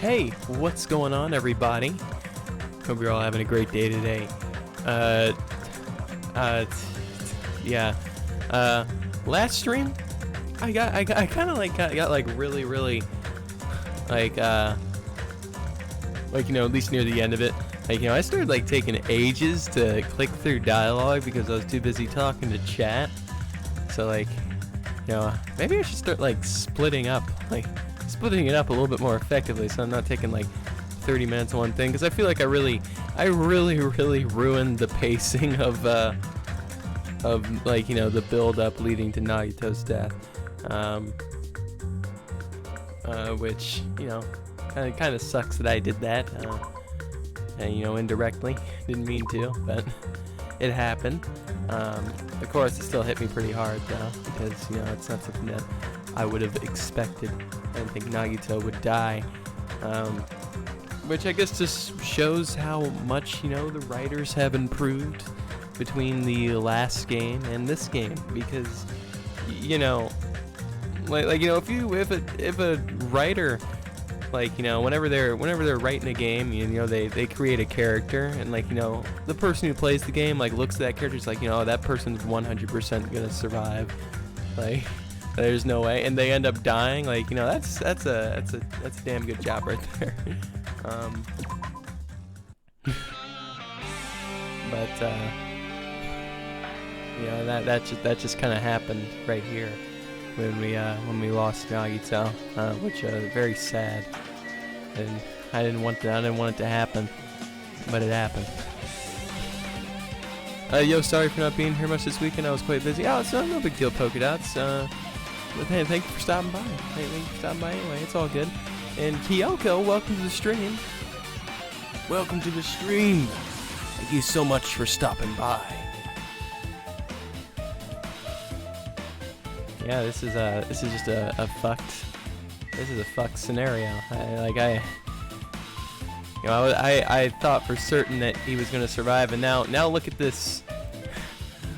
Hey, what's going on, everybody? Hope you're all having a great day today. Last stream, I kind of got like really, like at least near the end of it, I started like taking ages to click through dialogue because I was too busy talking to chat. So maybe I should start like splitting it up a little bit more effectively, so I'm not taking like 30 minutes on one thing, because I feel like I really ruined the pacing of the build up leading to Nagito's death, which kind of sucks that I did that, and indirectly didn't mean to, but it happened. Of course, it still hit me pretty hard though, because it's not something that I would have expected. I didn't think Nagito would die, which I guess just shows how much the writers have improved between the last game and this game, because if a writer, whenever they're writing a game, they create a character, and the person who plays the game looks at that character, is oh, that person's 100% gonna survive, there's no way, and they end up dying, that's a damn good job right there. But that just kind of happened right here when we lost Nagito, which very sad, and I didn't want it to happen, but it happened. Yo, sorry for not being here much this weekend. I was quite busy. Oh, it's no big deal, Polka Dots. But hey, thank you for stopping by. Thank you for stopping by anyway. It's all good. And Kyoko, welcome to the stream. Welcome to the stream. Thank you so much for stopping by. Yeah, this is just a fucked scenario. I thought for certain that he was gonna survive, and now look at this.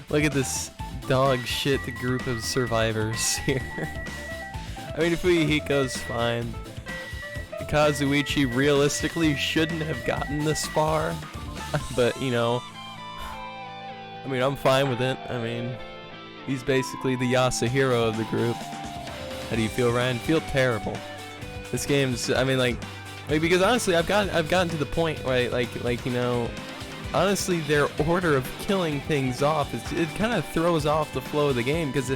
Look at this dog shit group of survivors here. I mean, Fuyuhiko's fine. Kazuichi realistically shouldn't have gotten this far, but I'm fine with it. He's basically the Yasuhiro of the group. How do you feel, Ryan? Feel terrible. This game's, because honestly, I've gotten to the point where honestly, their order of killing things off it kind of throws off the flow of the game, because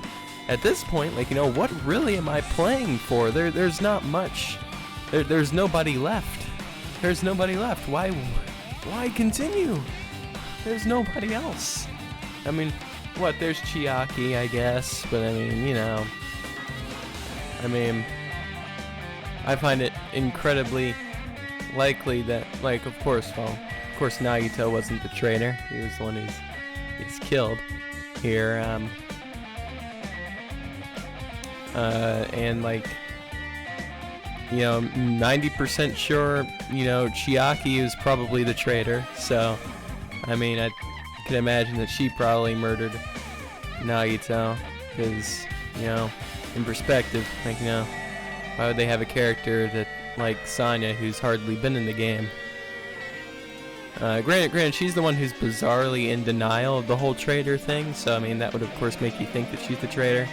at this point, what really am I playing for? There's not much. There's nobody left. There's nobody left. Why continue? There's nobody else. There's Chiaki, I guess, but I find it incredibly likely that, of course, Nagito wasn't the traitor. He was the one who's killed here, and 90% sure, Chiaki is probably the traitor, so, I can imagine that she probably murdered Nagito, because, in perspective, why would they have a character that, like Sanya, who's hardly been in the game? Granted, she's the one who's bizarrely in denial of the whole traitor thing, so, that would, of course, make you think that she's the traitor.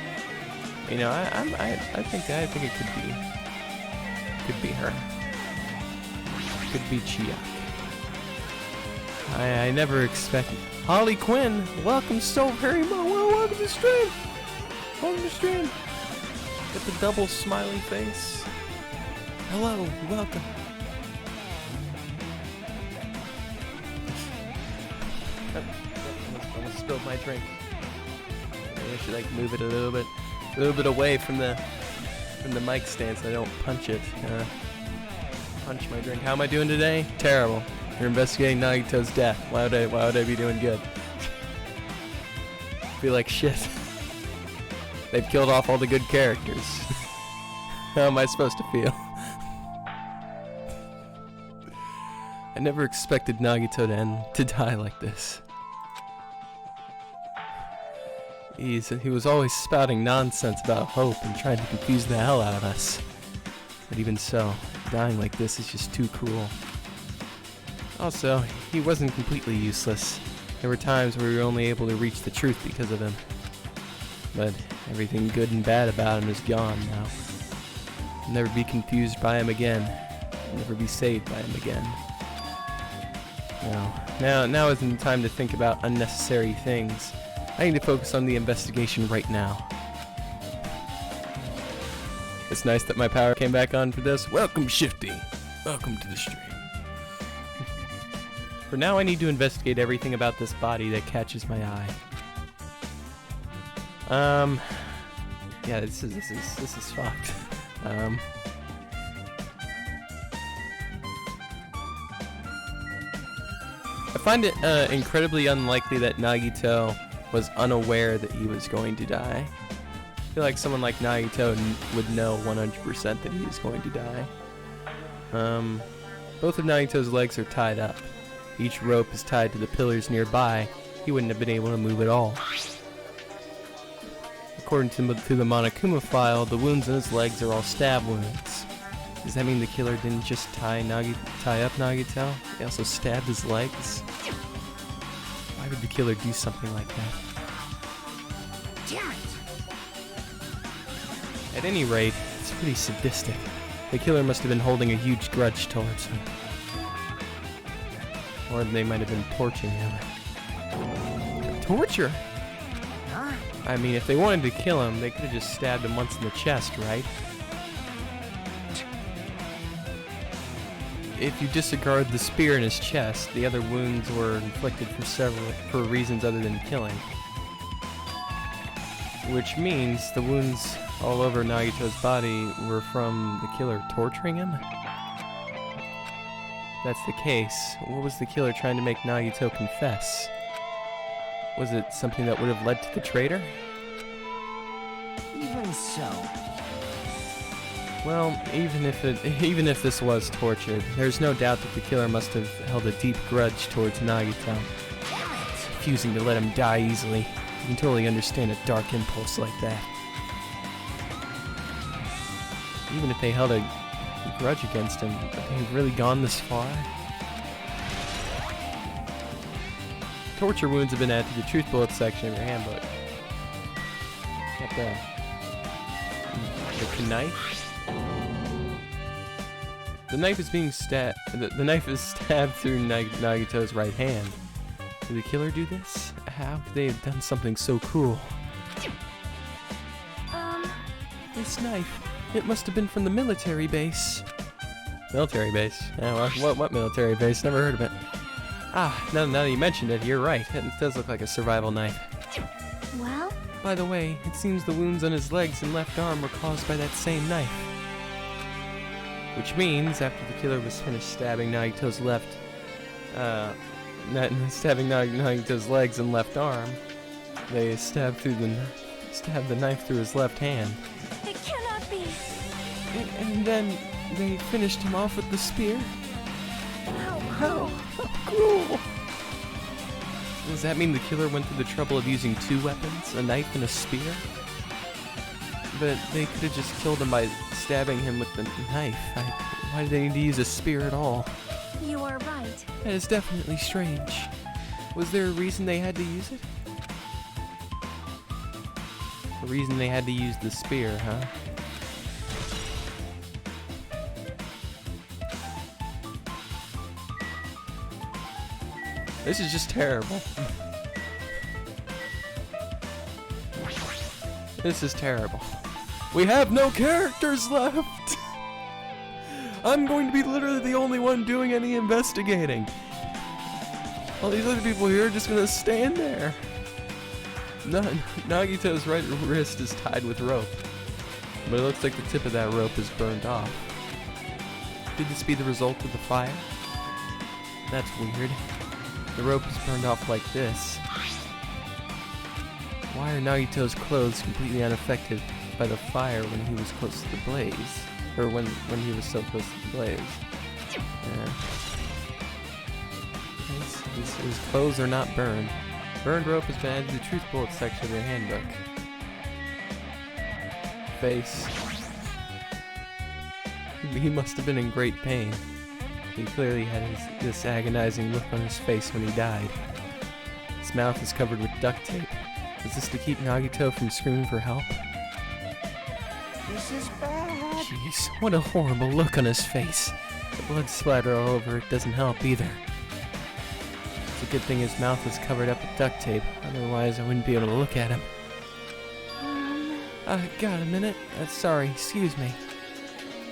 I think it could be her. Could be Chiaki. I never expected. Holly Quinn, welcome so very much. Welcome to the stream. Welcome to the stream. Get the double smiley face. Hello, welcome. I almost spilled my drink. Maybe I should move it a little bit away from the mic stand so I don't punch it. Punch my drink. How am I doing today? Terrible. You're investigating Nagito's death. Why would I be doing good? Feel like shit. They've killed off all the good characters. How am I supposed to feel? I never expected Nagito to die like this. He was always spouting nonsense about hope and trying to confuse the hell out of us. But even so, dying like this is just too cruel. Also, he wasn't completely useless. There were times where we were only able to reach the truth because of him. But everything good and bad about him is gone now. I'll never be confused by him again. I'll never be saved by him again. Now isn't the time to think about unnecessary things. I need to focus on the investigation right now. It's nice that my power came back on for this. Welcome, Shifty. Welcome to the stream. For now, I need to investigate everything about this body that catches my eye. Yeah, this is fucked. I find it incredibly unlikely that Nagito was unaware that he was going to die. I feel like someone like Nagito would know 100% that he was going to die. Both of Nagito's legs are tied up. Each rope is tied to the pillars nearby. He wouldn't have been able to move at all. According to the Monokuma file, the wounds on his legs are all stab wounds. Does that mean the killer didn't just tie up Nagito? He also stabbed his legs? Why would the killer do something like that? Damn it! At any rate, it's pretty sadistic. The killer must have been holding a huge grudge towards him. Or they might have been torturing him. Torture? Huh? I mean, if they wanted to kill him, they could have just stabbed him once in the chest, right? If you disregard the spear in his chest, the other wounds were inflicted for reasons other than killing. Which means the wounds all over Nagito's body were from the killer torturing him? If that's the case, what was the killer trying to make Nagito confess? Was it something that would have led to the traitor? Even so. Well, even if this was torture, there's no doubt that the killer must have held a deep grudge towards Nagito. It's confusing to let him die easily. You can totally understand a dark impulse like that. Even if they held a grudge against him, have they really gone this far? Torture wounds have been added to the truth bullet section of your handbook. What the knife? The knife is being stabbed. The knife is stabbed through Nagito's right hand. Did the killer do this? How could they have done something so cruel? This knife. It must have been from the military base. Military base? Yeah, what military base? Never heard of it. Ah, now that you mentioned it, you're right. It does look like a survival knife. Well? By the way, it seems the wounds on his legs and left arm were caused by that same knife. Which means, after the killer was finished stabbing Nagito's Nagito's legs and left arm, they stabbed the knife through his left hand. It cannot be! And then they finished him off with the spear? How cruel! Does that mean the killer went to the trouble of using two weapons, a knife and a spear? But they could have just killed him by stabbing him with the knife. Why did they need to use a spear at all? You are right. That is definitely strange. Was there a reason they had to use it? A reason they had to use the spear, huh? This is just terrible. This is terrible. We have no characters left! I'm going to be literally the only one doing any investigating. All these other people here are just gonna stand there. Nagito's right wrist is tied with rope, but it looks like the tip of that rope is burned off. Could this be the result of the fire? That's weird. The rope is burned off like this. Why are Nagito's clothes completely unaffected by the fire when he was close to the blaze? Or when he was so close to the blaze? Yeah. His clothes are not burned. Burned rope has been added to the truth bullet section of your handbook. Face. He must have been in great pain. He clearly had this agonizing look on his face when he died. His mouth is covered with duct tape. Is this to keep Nagito from screaming for help? This is bad. Jeez, what a horrible look on his face. The blood splatter all over it doesn't help either. It's a good thing his mouth was covered up with duct tape, otherwise I wouldn't be able to look at him. Got a minute? Sorry, excuse me.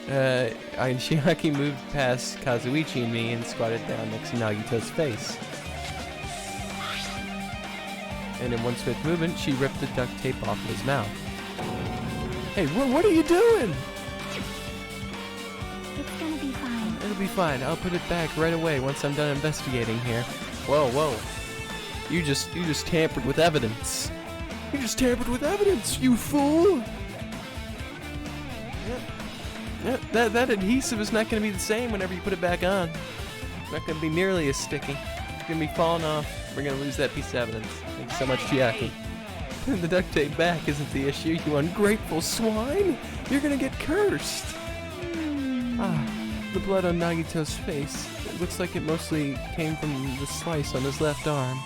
Shiaki moved past Kazuichi and me and squatted down next to Nagito's face. And in one swift movement, she ripped the duct tape off of his mouth. Hey, what are you doing? It's gonna be fine. It'll be fine. I'll put it back right away once I'm done investigating here. Whoa. You just tampered with evidence. You just tampered with evidence, you fool! Yep, that adhesive is not going to be the same whenever you put it back on. It's not going to be nearly as sticky. It's going to be falling off. We're going to lose that piece of evidence. Thank you so much, Chiaki. The duct tape back isn't the issue, you ungrateful swine! You're going to get cursed! The blood on Nagito's face. It looks like it mostly came from the slice on his left arm.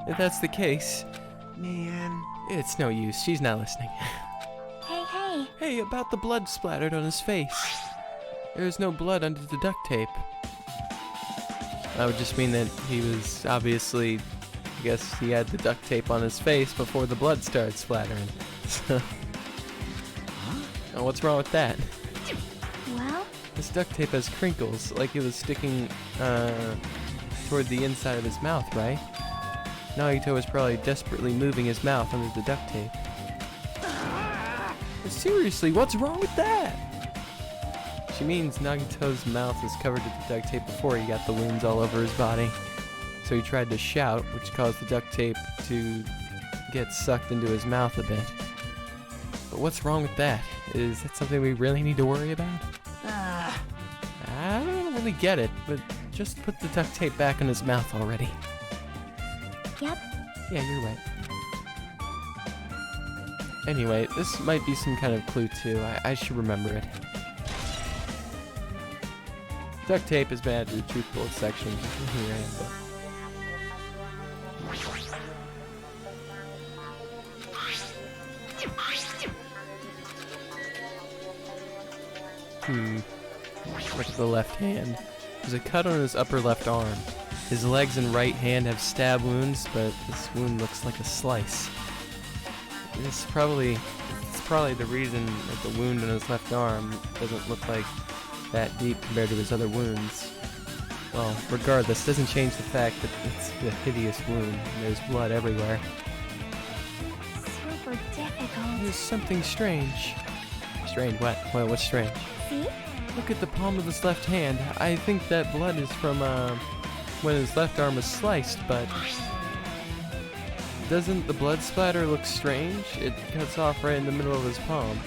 If that's the case, Man. it's no use. She's not listening. Hey. Hey, about the blood splattered on his face. There's no blood under the duct tape. That would just mean that he was obviously, I guess he had the duct tape on his face before the blood started splattering. So, what's wrong with that? Well, This duct tape has crinkles, like it was sticking toward the inside of his mouth, right? Nagito was probably desperately moving his mouth under the duct tape. But seriously, what's wrong with that? She means Nagito's mouth was covered with the duct tape before he got the wounds all over his body. So he tried to shout, which caused the duct tape to get sucked into his mouth a bit. But what's wrong with that? Is that something we really need to worry about? I don't really get it, but just put the duct tape back in his mouth already. yep. Yeah, you're right. Anyway, this might be some kind of clue too. I should remember it. Duct tape has been added to the truth bullet section here. Look at the left hand. There's a cut on his upper left arm. His legs and right hand have stab wounds, but this wound looks like a slice. It's probably the reason that the wound on his left arm doesn't look like that deep compared to his other wounds. Well, regardless, doesn't change the fact that it's a hideous wound and there's blood everywhere. Super difficult. There's something strange. Strange? What? What's strange? See? Look at the palm of his left hand. I think that blood is from when his left arm was sliced, but doesn't the blood splatter look strange? It cuts off right in the middle of his palm.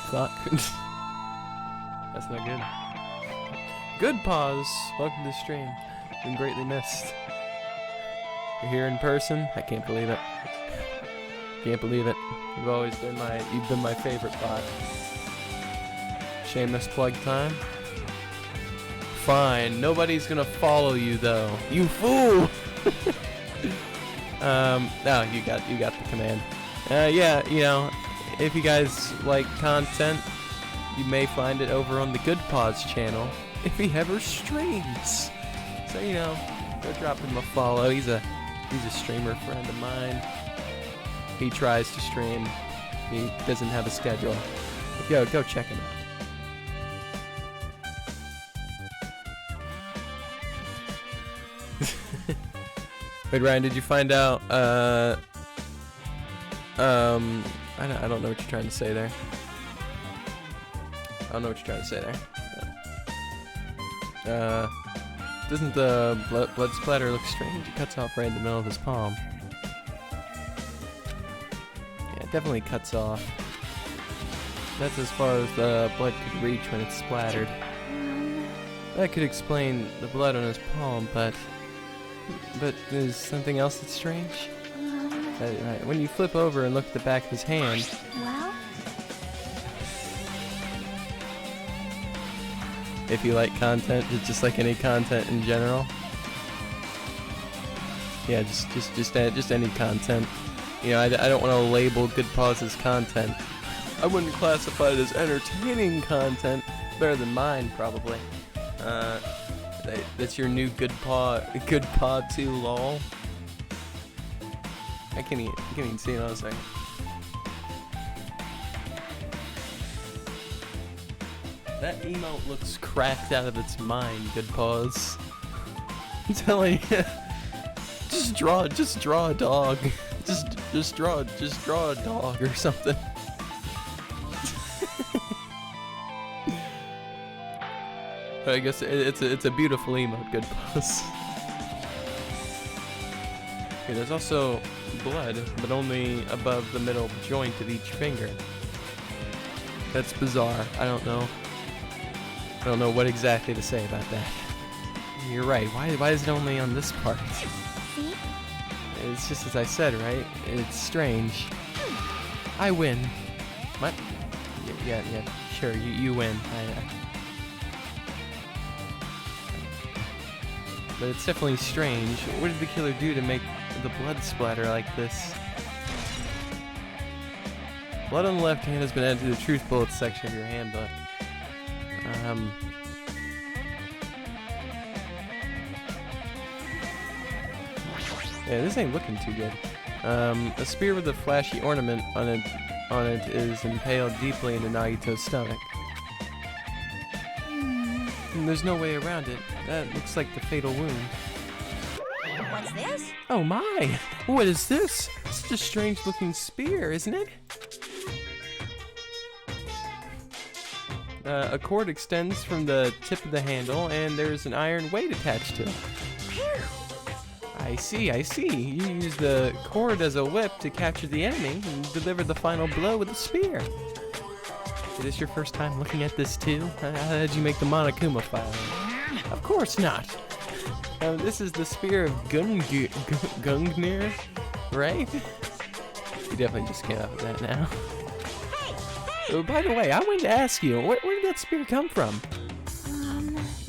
Fuck. That's not good. Good pause. Welcome to the stream. Been greatly missed. You're here in person? I can't believe it. Can't believe it. You've been my favorite bot. Shameless plug time. Fine, nobody's gonna follow you though. You fool! No, you got the command. Yeah, you know, if you guys like content, you may find it over on the Good Pause channel if he ever streams. So you know, go drop him a follow. He's a streamer friend of mine. He tries to stream. He doesn't have a schedule. But go check him out. Wait, Ryan, did you find out? I don't know what you're trying to say there. Doesn't the blood splatter look strange? It cuts off right in the middle of his palm. Yeah, it definitely cuts off. That's as far as the blood could reach when it's splattered. That could explain the blood on his palm, but But there's something else that's strange. Um, When you flip over and look at the back of his hand, well, if you like content, just like any content in general. Yeah, just any content. You know, I don't want to label Good Paws as content. I wouldn't classify it as entertaining content. Better than mine, probably. That's your new Good Paw 2 lol. I can't even see it on a second. That emote looks cracked out of its mind, Good Paws. I'm telling you. Just draw a dog. Just draw a dog or something. I guess it's a beautiful emote, Good Paws. Okay, there's also blood, but only above the middle joint of each finger. That's bizarre. I don't know what exactly to say about that. You're right. Why is it only on this part? see? It's just as I said, right? It's strange. I win. What? Yeah, sure, you win. But it's definitely strange. What did the killer do to make the blood splatter like this? Blood on the left hand has been added to the truth bullets section of your handbook. Yeah, this ain't looking too good. A spear with a flashy ornament on it is impaled deeply into Nagito's stomach. And there's no way around it. That looks like the fatal wound. What's this? Oh my! What is this? Such a strange looking spear, isn't it? A cord extends from the tip of the handle, and there's an iron weight attached to it. I see. You use the cord as a whip to capture the enemy and deliver the final blow with the spear. Is this your first time looking at this too? How did you make the Monokuma file? Of course not. This is the spear of Gungnir, right? You definitely just came up with that now. Oh, by the way, I wanted to ask you, where did that spear come from?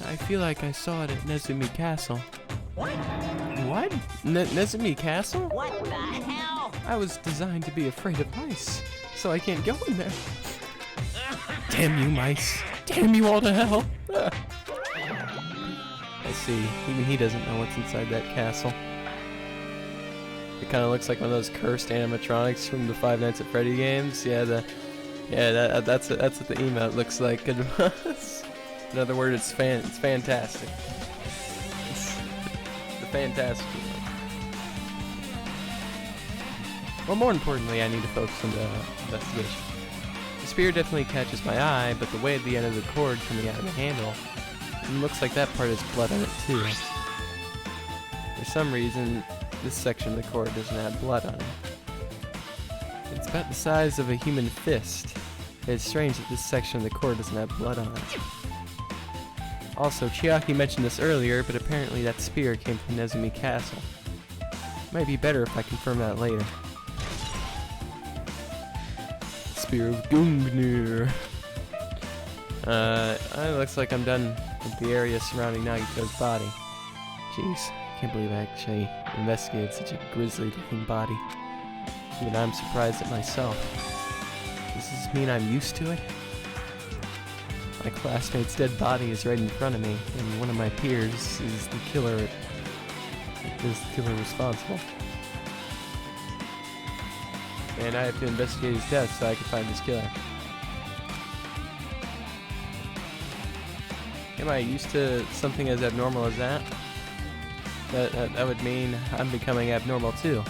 I feel like I saw it at Nezumi Castle. What? What? Nezumi Castle? What the hell? I was designed to be afraid of mice, so I can't go in there. Damn you, mice. Damn you all to hell. I see. Even he doesn't know what's inside that castle. It kind of looks like one of those cursed animatronics from the Five Nights at Freddy games. That's what the emote looks like. In other words, it's fantastic. It's the fantastic emote. Well, more importantly, I need to focus on the investigation. The spear definitely catches my eye, but the way at the end of the cord coming out of the handle, it looks like that part has blood on it too. For some reason, this section of the cord doesn't have blood on it. It's about the size of a human fist. It's strange that this section of the cord doesn't have blood on it. Also, Chiaki mentioned this earlier, but apparently that spear came from Nezumi Castle. Might be better if I confirm that later. Spear of Gungnir. It looks like I'm done with the area surrounding Nagito's body. Jeez, I can't believe I actually investigated such a grisly looking body. Even I'm surprised at myself. Does this mean I'm used to it? My classmate's dead body is right in front of me, and one of my peers is the killer responsible. And I have to investigate his death so I can find his killer. Am I used to something as abnormal as that? That would mean I'm becoming abnormal too.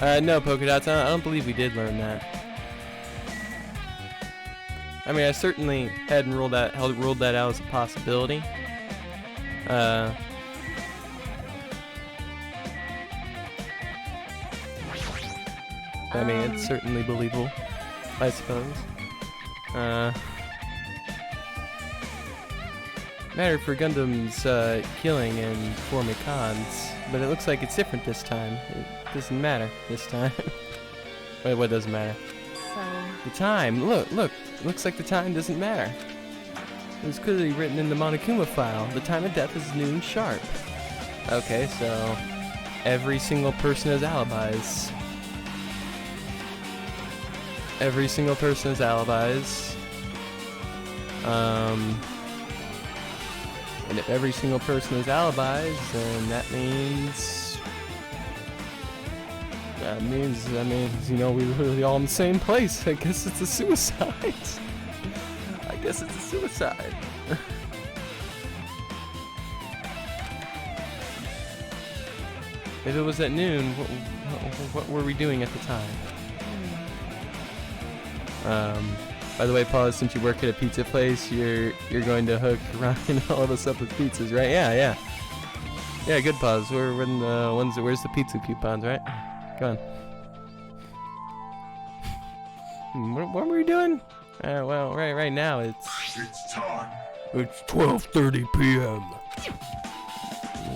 No, Polka Dots, I don't believe we did learn that. I mean, I certainly hadn't ruled that out as a possibility. I mean, it's certainly believable, I suppose. matter for Gundam's killing and forming cons, but it looks like it's different this time. It doesn't matter this time. Wait, what doesn't matter? So, The time. Look. Looks like the time doesn't matter. It was clearly written in the Monokuma file. The time of death is noon sharp. Okay, so every single person has alibis. Every single person has alibis. And if every single person has alibis, then that means, you know, we're literally all in the same place. I guess it's a suicide. I guess it's a suicide. If it was at noon, what were we doing at the time? By the way, Paul, since you work at a pizza place, you're going to hook Ryan and all of us up with pizzas, right? Yeah. Yeah, good, Pause. We're in the ones that, where's the pizza coupons, right? Go on. What were we doing? Well, right now it's time. It's 12:30 p.m.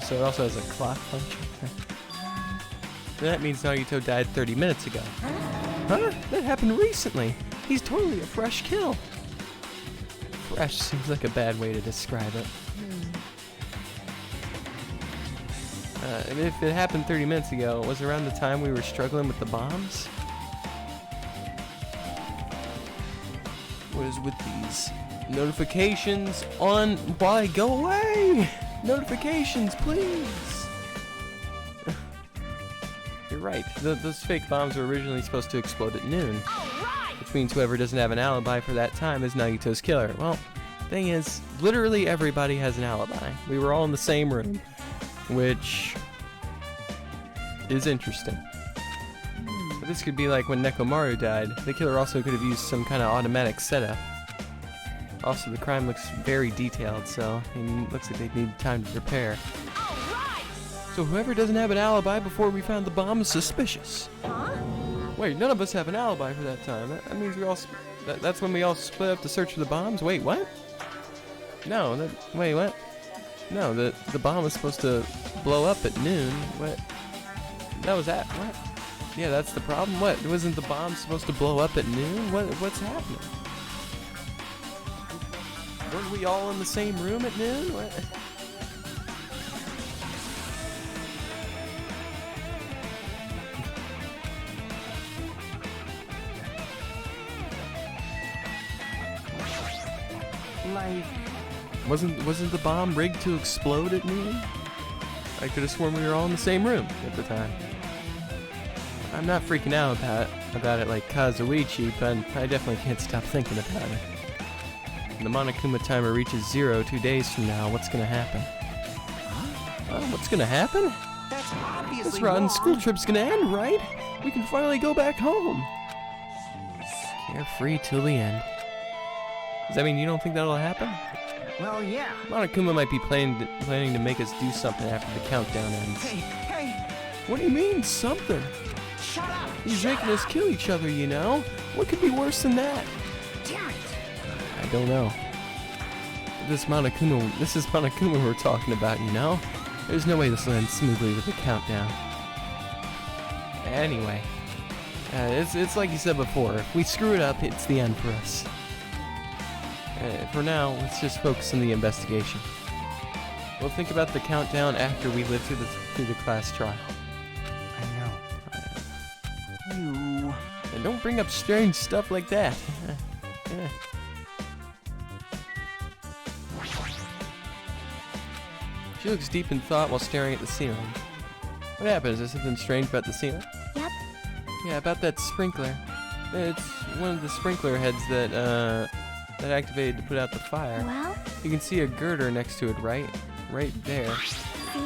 So it also has a clock function. That means Nagito died 30 minutes ago. Huh? That happened recently. He's totally a fresh kill. Fresh seems like a bad way to describe it. If it happened 30 minutes ago, was it around the time we were struggling with the bombs? What is with these notifications on? Why go away? Notifications, please. You're right. Those fake bombs were originally supposed to explode at noon. Which means whoever doesn't have an alibi for that time is Nagito's killer. Well, thing is, literally everybody has an alibi. We were all in the same room, which is interesting. But this could be like when Nekomaru died. The killer also could have used some kind of automatic setup. Also, the crime looks very detailed, so it looks like they need time to prepare. So whoever doesn't have an alibi before we found the bomb is suspicious. Wait, none of us have an alibi for that time. That means we all. That's when we all split up to search for the bombs. Wait, what? No. Wait, what? No, the bomb was supposed to blow up at noon. What? That was at what? Yeah, that's the problem. What? Wasn't the bomb supposed to blow up at noon? What's happening? Weren't we all in the same room at noon? What? Like, Wasn't the bomb rigged to explode at noon? I could have sworn we were all in the same room at the time. I'm not freaking out about it like Kazuichi, but I definitely can't stop thinking about it. When the Monokuma timer reaches 0 2 days from now, what's gonna happen? What's gonna happen? that's obviously This rotten wrong. school trip's gonna end, right? We can finally go back home. Carefree till the end. Does that mean you don't think that'll happen? Well, yeah. Monokuma might be planning to make us do something after the countdown ends. Hey, What do you mean, something? shut up! He's making us kill each other, you know? What could be worse than that? Damn it! I don't know. This is Monokuma we're talking about, you know? There's no way this will end smoothly with the countdown. Anyway, it's like you said before. If we screw it up, it's the end for us. For now, let's just focus on the investigation. We'll think about the countdown after we live through the class trial. I know. And don't bring up strange stuff like that. Yeah. She looks deep in thought while staring at the ceiling. What happened? Is there something strange about the ceiling? Yep. Yeah, about that sprinkler. It's one of the sprinkler heads that activated to put out the fire. Well, You can see a girder next to it, right? Right there. see?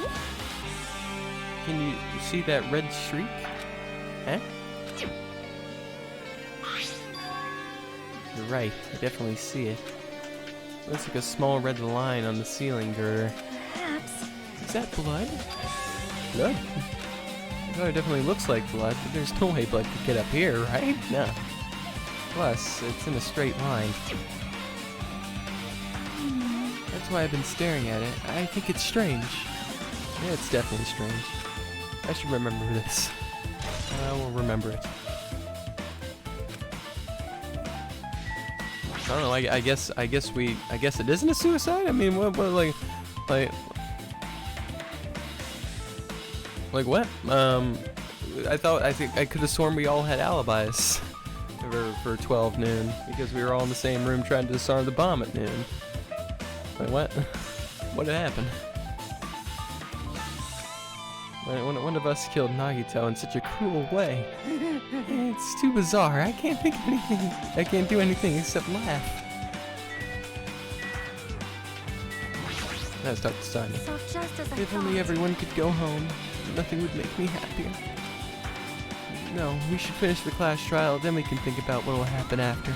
Can you see that red streak? Huh? You're right, I definitely see it. Looks like a small red line on the ceiling girder. Perhaps. Is that blood? Blood? No, it definitely looks like blood, but there's no way blood could get up here, right? No. Plus, it's in a straight line. That's why I've been staring at it. I think it's strange. Yeah, it's definitely strange. I should remember this. I will remember it. I don't know. I guess it isn't a suicide. I mean, what like what? I think I could have sworn we all had alibis for 12 noon because we were all in the same room trying to disarm the bomb at noon. Like what? What had happened? One of us killed Nagito in such a cruel way. It's too bizarre. I can't think of anything. I can't do anything except laugh. That's Dr. Simon. So just as I If only thought. everyone could go home, nothing would make me happier. No, we should finish the class trial, then we can think about what will happen after.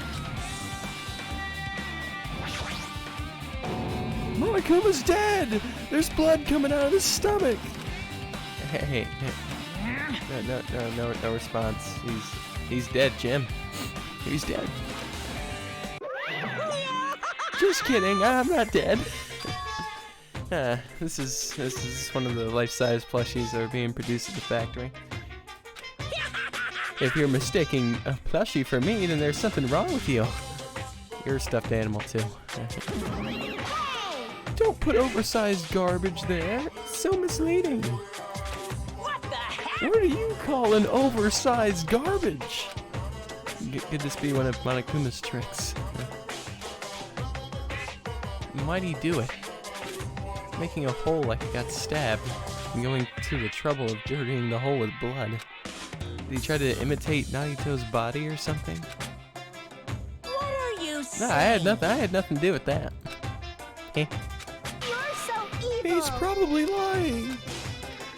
Monakuma's dead! There's blood coming out of his stomach! Hey. No response. He's dead, Jim. He's dead. Just kidding, I'm not dead. This is one of the life-size plushies that are being produced at the factory. If you're mistaking a plushie for me, then there's something wrong with you. You're a stuffed animal too. Don't put oversized garbage there. It's so misleading. What the heck? What do you call an oversized garbage? Could this be one of Monokuma's tricks? Why'd he do it? Making a hole like he got stabbed and going to the trouble of dirtying the hole with blood. Did he try to imitate Nagito's body or something? What are you saying? No, I had nothing to do with that. You're so evil. He's probably lying.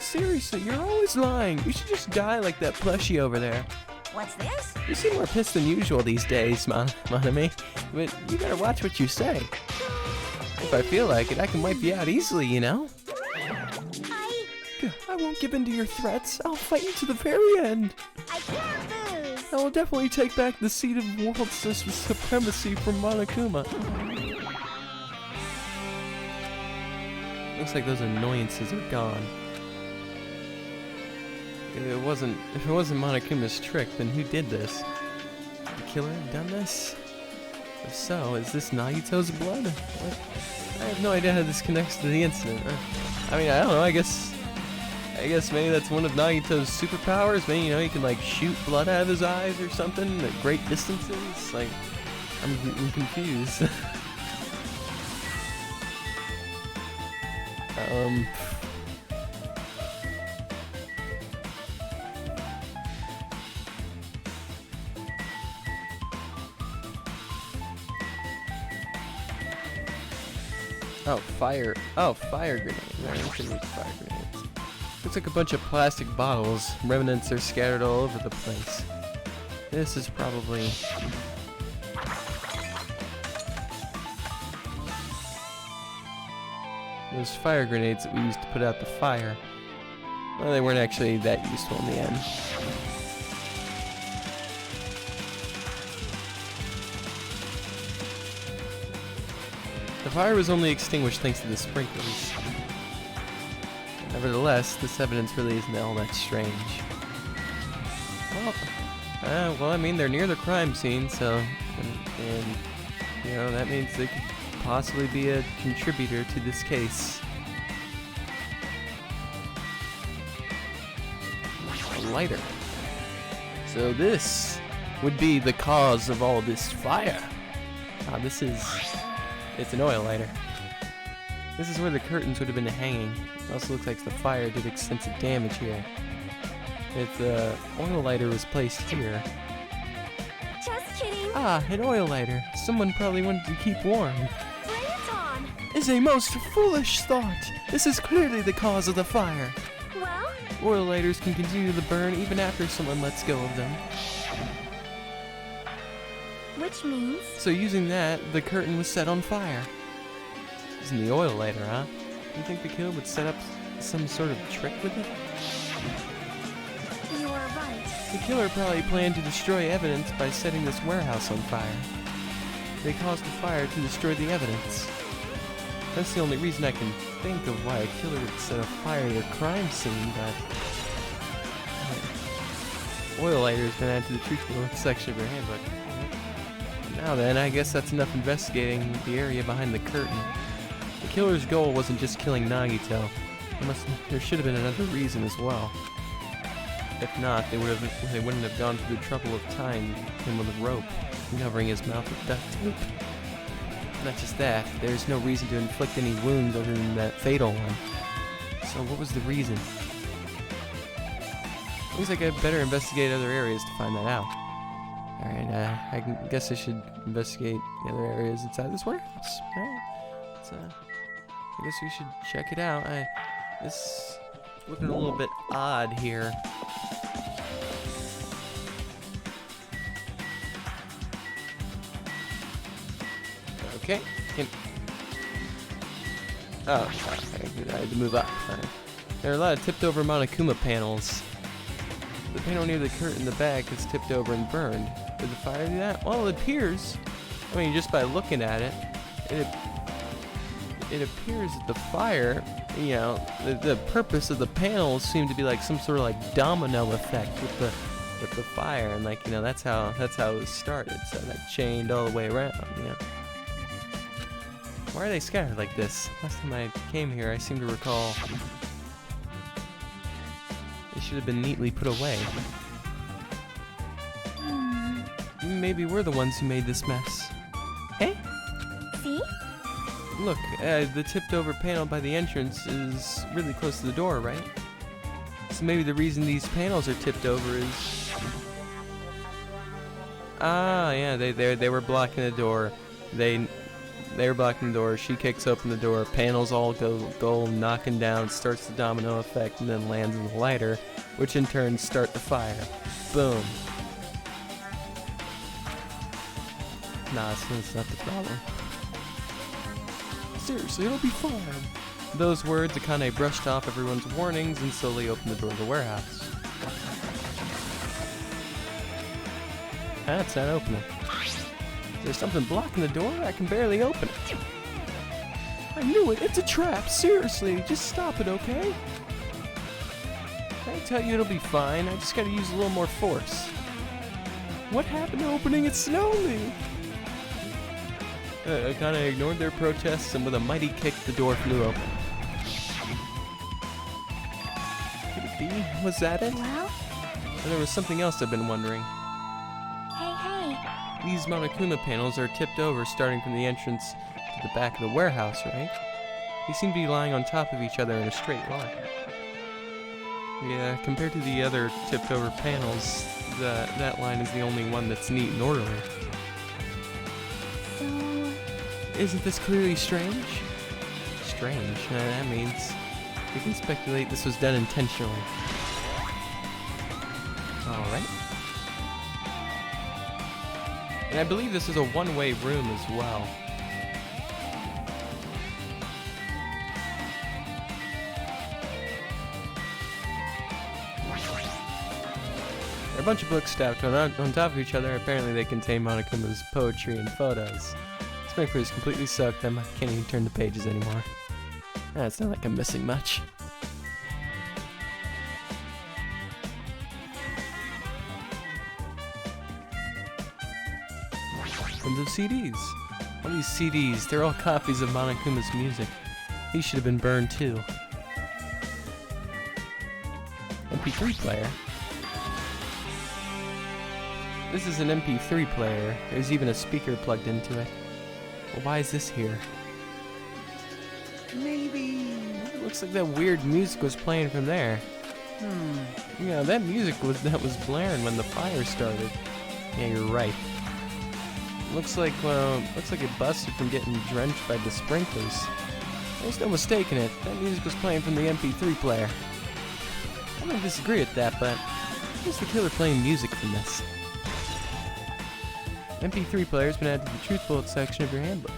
Seriously, you're always lying. You should just die like that plushie over there. What's this? You seem more pissed than usual these days, Monami. But you better watch what you say. If I feel like it, I can wipe you out easily, you know? I won't give in to your threats. I'll fight you to the very end. I can't lose. I will definitely take back the seat of world supremacy from Monokuma. Looks like those annoyances are gone. If it wasn't Monokuma's trick, then who did this? Did the killer have done this? If so, is this Nagito's blood? What? I have no idea how this connects to the incident. I mean, I don't know. I guess maybe that's one of Nagito's superpowers. Maybe, you know, he can like shoot blood out of his eyes or something at great distances. Like, I'm confused. Fire grenade. No, you can use fire grenades. Looks like a bunch of plastic bottles. Remnants are scattered all over the place. This is probably... those fire grenades that we used to put out the fire. Well, they weren't actually that useful in the end. The fire was only extinguished thanks to the sprinklers. Nevertheless, this evidence really isn't all that strange. Well, I mean, they're near the crime scene, so... And you know, that means they could possibly be a contributor to this case. A lighter. So this would be the cause of all this fire. It's an oil lighter. This is where the curtains would have been hanging. It also looks like the fire did extensive damage here. The oil lighter was placed here. Just kidding. Ah, an oil lighter. Someone probably wanted to keep warm. Bring it on. It's a most foolish thought. This is clearly the cause of the fire. Well, Oil lighters can continue to burn even after someone lets go of them. which means So using that, the curtain was set on fire. Using the oil lighter, huh? You think the killer would set up some sort of trick with it? you are right. The killer probably planned to destroy evidence by setting this warehouse on fire. They caused the fire to destroy the evidence. That's the only reason I can think of why a killer would set a fire to a crime scene, but... Oil lighter's been added to the truthful section of your handbook. Now then, I guess that's enough investigating the area behind the curtain. The killer's goal wasn't just killing Nagito. There should have been another reason as well. If not, they wouldn't have gone through the trouble of tying him with a rope and covering his mouth with duct tape. Not just that, there's no reason to inflict any wounds other than that fatal one. So what was the reason? Looks like I better investigate other areas to find that out. Alright, I guess I should investigate the other areas inside this warehouse. Alright, I guess we should check it out. This looking a little bit odd here. Okay. I had to move up. There are a lot of tipped over Monokuma panels. The panel near the curtain in the back is tipped over and burned. Did the fire do that? Well, it appears. I mean, just by looking at it, it appears that the fire, you know, the purpose of the panels seemed to be like some sort of like domino effect with the fire, and like, you know, that's how it was started. So like chained all the way around, you know. Why are they scattered like this? Last time I came here, I seem to recall they should have been neatly put away. Maybe we're the ones who made this mess. Hey? See? Look, the tipped over panel by the entrance is really close to the door, right? So maybe the reason these panels are tipped over is... Ah, yeah, they were blocking the door. They were blocking the door. She kicks open the door. Panels all go knocking down, starts the domino effect, and then lands in the lighter, which in turn start the fire. Boom. Nah, that's not the problem. Seriously, it'll be fine. Those words, Akane brushed off everyone's warnings and slowly opened the door of the warehouse. That's not opening. Is there something blocking the door? I can barely open it. I knew it! It's a trap! Seriously! Just stop it, okay? I tell you it'll be fine. I just gotta use a little more force. What happened to opening it slowly? Akane ignored their protests and with a mighty kick the door flew open. Could it be? Was that it? Well? Or there was something else I've been wondering. Hey. These Monokuma panels are tipped over starting from the entrance to the back of the warehouse, right? They seem to be lying on top of each other in a straight line. Yeah, compared to the other tipped over panels, that line is the only one that's neat and orderly. So... Isn't this clearly strange? Strange? That means we can speculate this was done intentionally. Alright. And I believe this is a one-way room as well. There are a bunch of books stacked on top of each other. Apparently they contain Monokuma's poetry and photos. This paper is completely soaked. I can't even turn the pages anymore. It's not like I'm missing much. And the CDs. All these CDs, they're all copies of Monokuma's music. These should have been burned too. MP3 player. This is an MP3 player. There's even a speaker plugged into it. Well, why is this here? Maybe... It looks like that weird music was playing from there. Yeah, that music was blaring when the fire started. Yeah, you're right. Looks like it busted from getting drenched by the sprinklers. There's no mistaking it. That music was playing from the MP3 player. I don't disagree with that, but who's the killer playing music from this? MP3 player's been added to the truth bullet section of your handbook.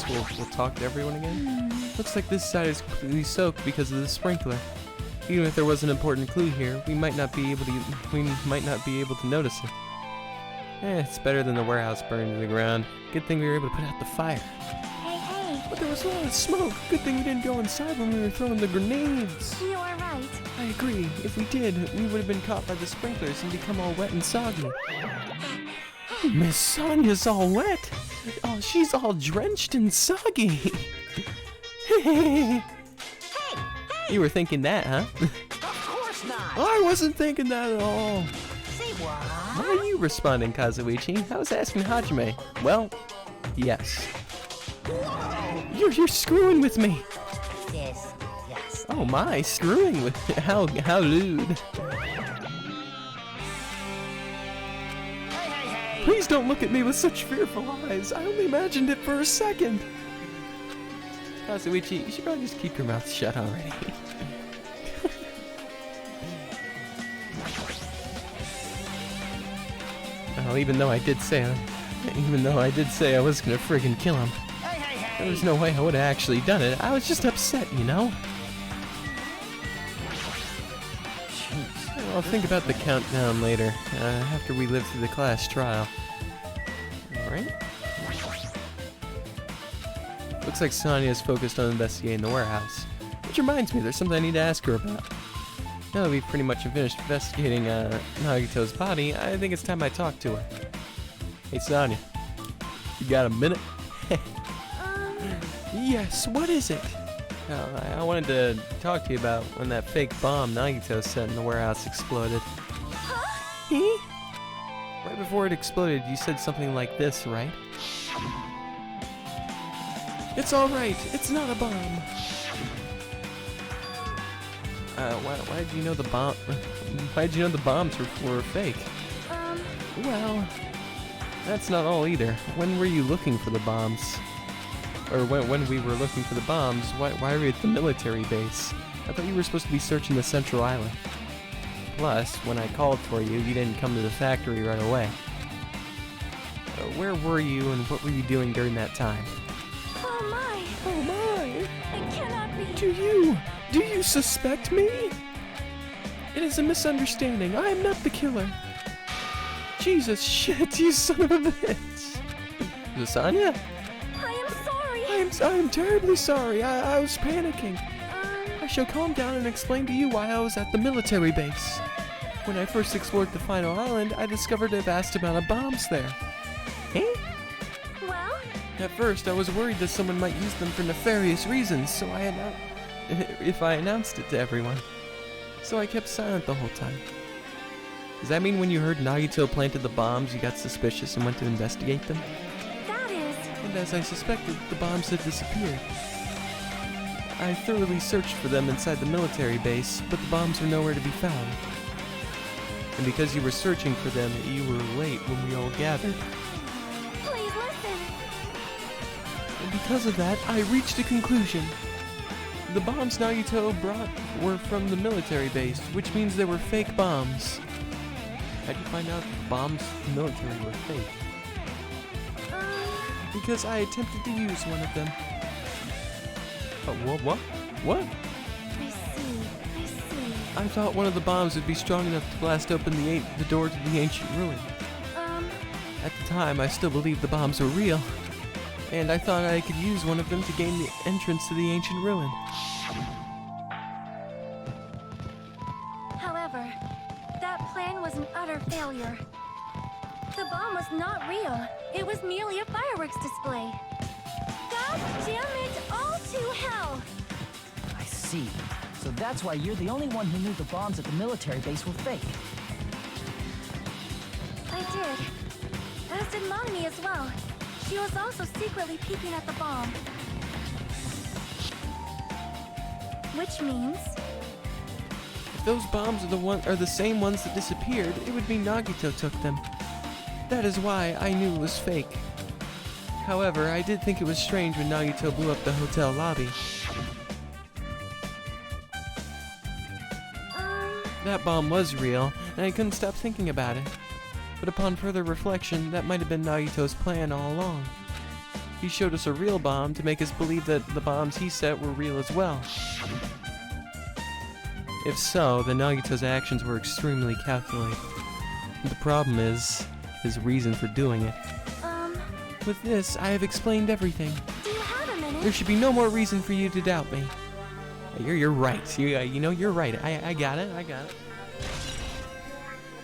guess we'll talk to everyone again. Looks like this side is completely soaked because of the sprinkler. Even if there was an important clue here, we might not be able to notice it. It's better than the warehouse burned to the ground. Good thing we were able to put out the fire. Hey, hey. But there was a lot of smoke. Good thing we didn't go inside when we were throwing the grenades. You are right. I agree. If we did, we would have been caught by the sprinklers and become all wet and soggy. Miss Sonia's all wet. Oh, she's all drenched and soggy. You were thinking that, huh? Of course not. I wasn't thinking that at all. Say what? Why are you responding, Kazuichi? I was asking Hajime. Well, yes. You're screwing with me. Yes, yes. Oh my, screwing with how lewd. Hey. Please don't look at me with such fearful eyes. I only imagined it for a second. Kazuichi, you should probably just keep your mouth shut already. Well, even though I did say I was gonna friggin' kill him, Hey. there was no way I would have actually done it. I was just upset, you know? I'll think about the countdown later, after we live through the class trial. Alright. Looks like Sonia's focused on investigating the warehouse. Which reminds me, there's something I need to ask her about. Now that we've pretty much finished investigating Nagito's body, I think it's time I talk to her. Hey Sonia, you got a minute? Yes, what is it? I wanted to talk to you about when that fake bomb Nagito set in the warehouse exploded. Right before it exploded, you said something like this, right? It's alright, it's not a bomb. Why did you know the bomb? Why did you know the bombs were fake? Well, that's not all either. When were you looking for the bombs? Or when we were looking for the bombs, why were we at the military base? I thought you were supposed to be searching the central island. Plus, when I called for you, you didn't come to the factory right away. Where were you and what were you doing during that time? Oh my. Oh my! It cannot be. Do you suspect me? It is a misunderstanding. I am not the killer. Jesus shit, you son of a bitch. Lasagna? I am sorry. I am terribly sorry. I was panicking. I shall calm down and explain to you why I was at the military base. When I first explored the final island, I discovered a vast amount of bombs there. Eh? Well, At first, I was worried that someone might use them for nefarious reasons, so if I announced it to everyone. So I kept silent the whole time. Does that mean when you heard Nagito planted the bombs, you got suspicious and went to investigate them? that is. And as I suspected, the bombs had disappeared. I thoroughly searched for them inside the military base, but the bombs were nowhere to be found. And because you were searching for them, you were late when we all gathered. Please listen. And because of that, I reached a conclusion. The bombs Nagito brought were from the military base, which means they were fake bombs. How'd you find out the bombs in the military were fake? Because I attempted to use one of them. What? I see. I thought one of the bombs would be strong enough to blast open the door to the ancient ruin. At the time, I still believed the bombs were real. And I thought I could use one of them to gain the entrance to the ancient ruin. However, that plan was an utter failure. The bomb was not real. It was merely a fireworks display. God damn it, all to hell! I see. So that's why you're the only one who knew the bombs at the military base were fake. I did. As did Mommy as well. She was also secretly peeking at the bomb. Which means... If those bombs are the same ones that disappeared, it would mean Nagito took them. That is why I knew it was fake. However, I did think it was strange when Nagito blew up the hotel lobby. That bomb was real, and I couldn't stop thinking about it. But upon further reflection, that might have been Nagito's plan all along. He showed us a real bomb to make us believe that the bombs he set were real as well. If so, then Nagito's actions were extremely calculated. The problem is his reason for doing it. With this, I have explained everything. Do you have a minute? There should be no more reason for you to doubt me. You're right. You know, you're right. I got it.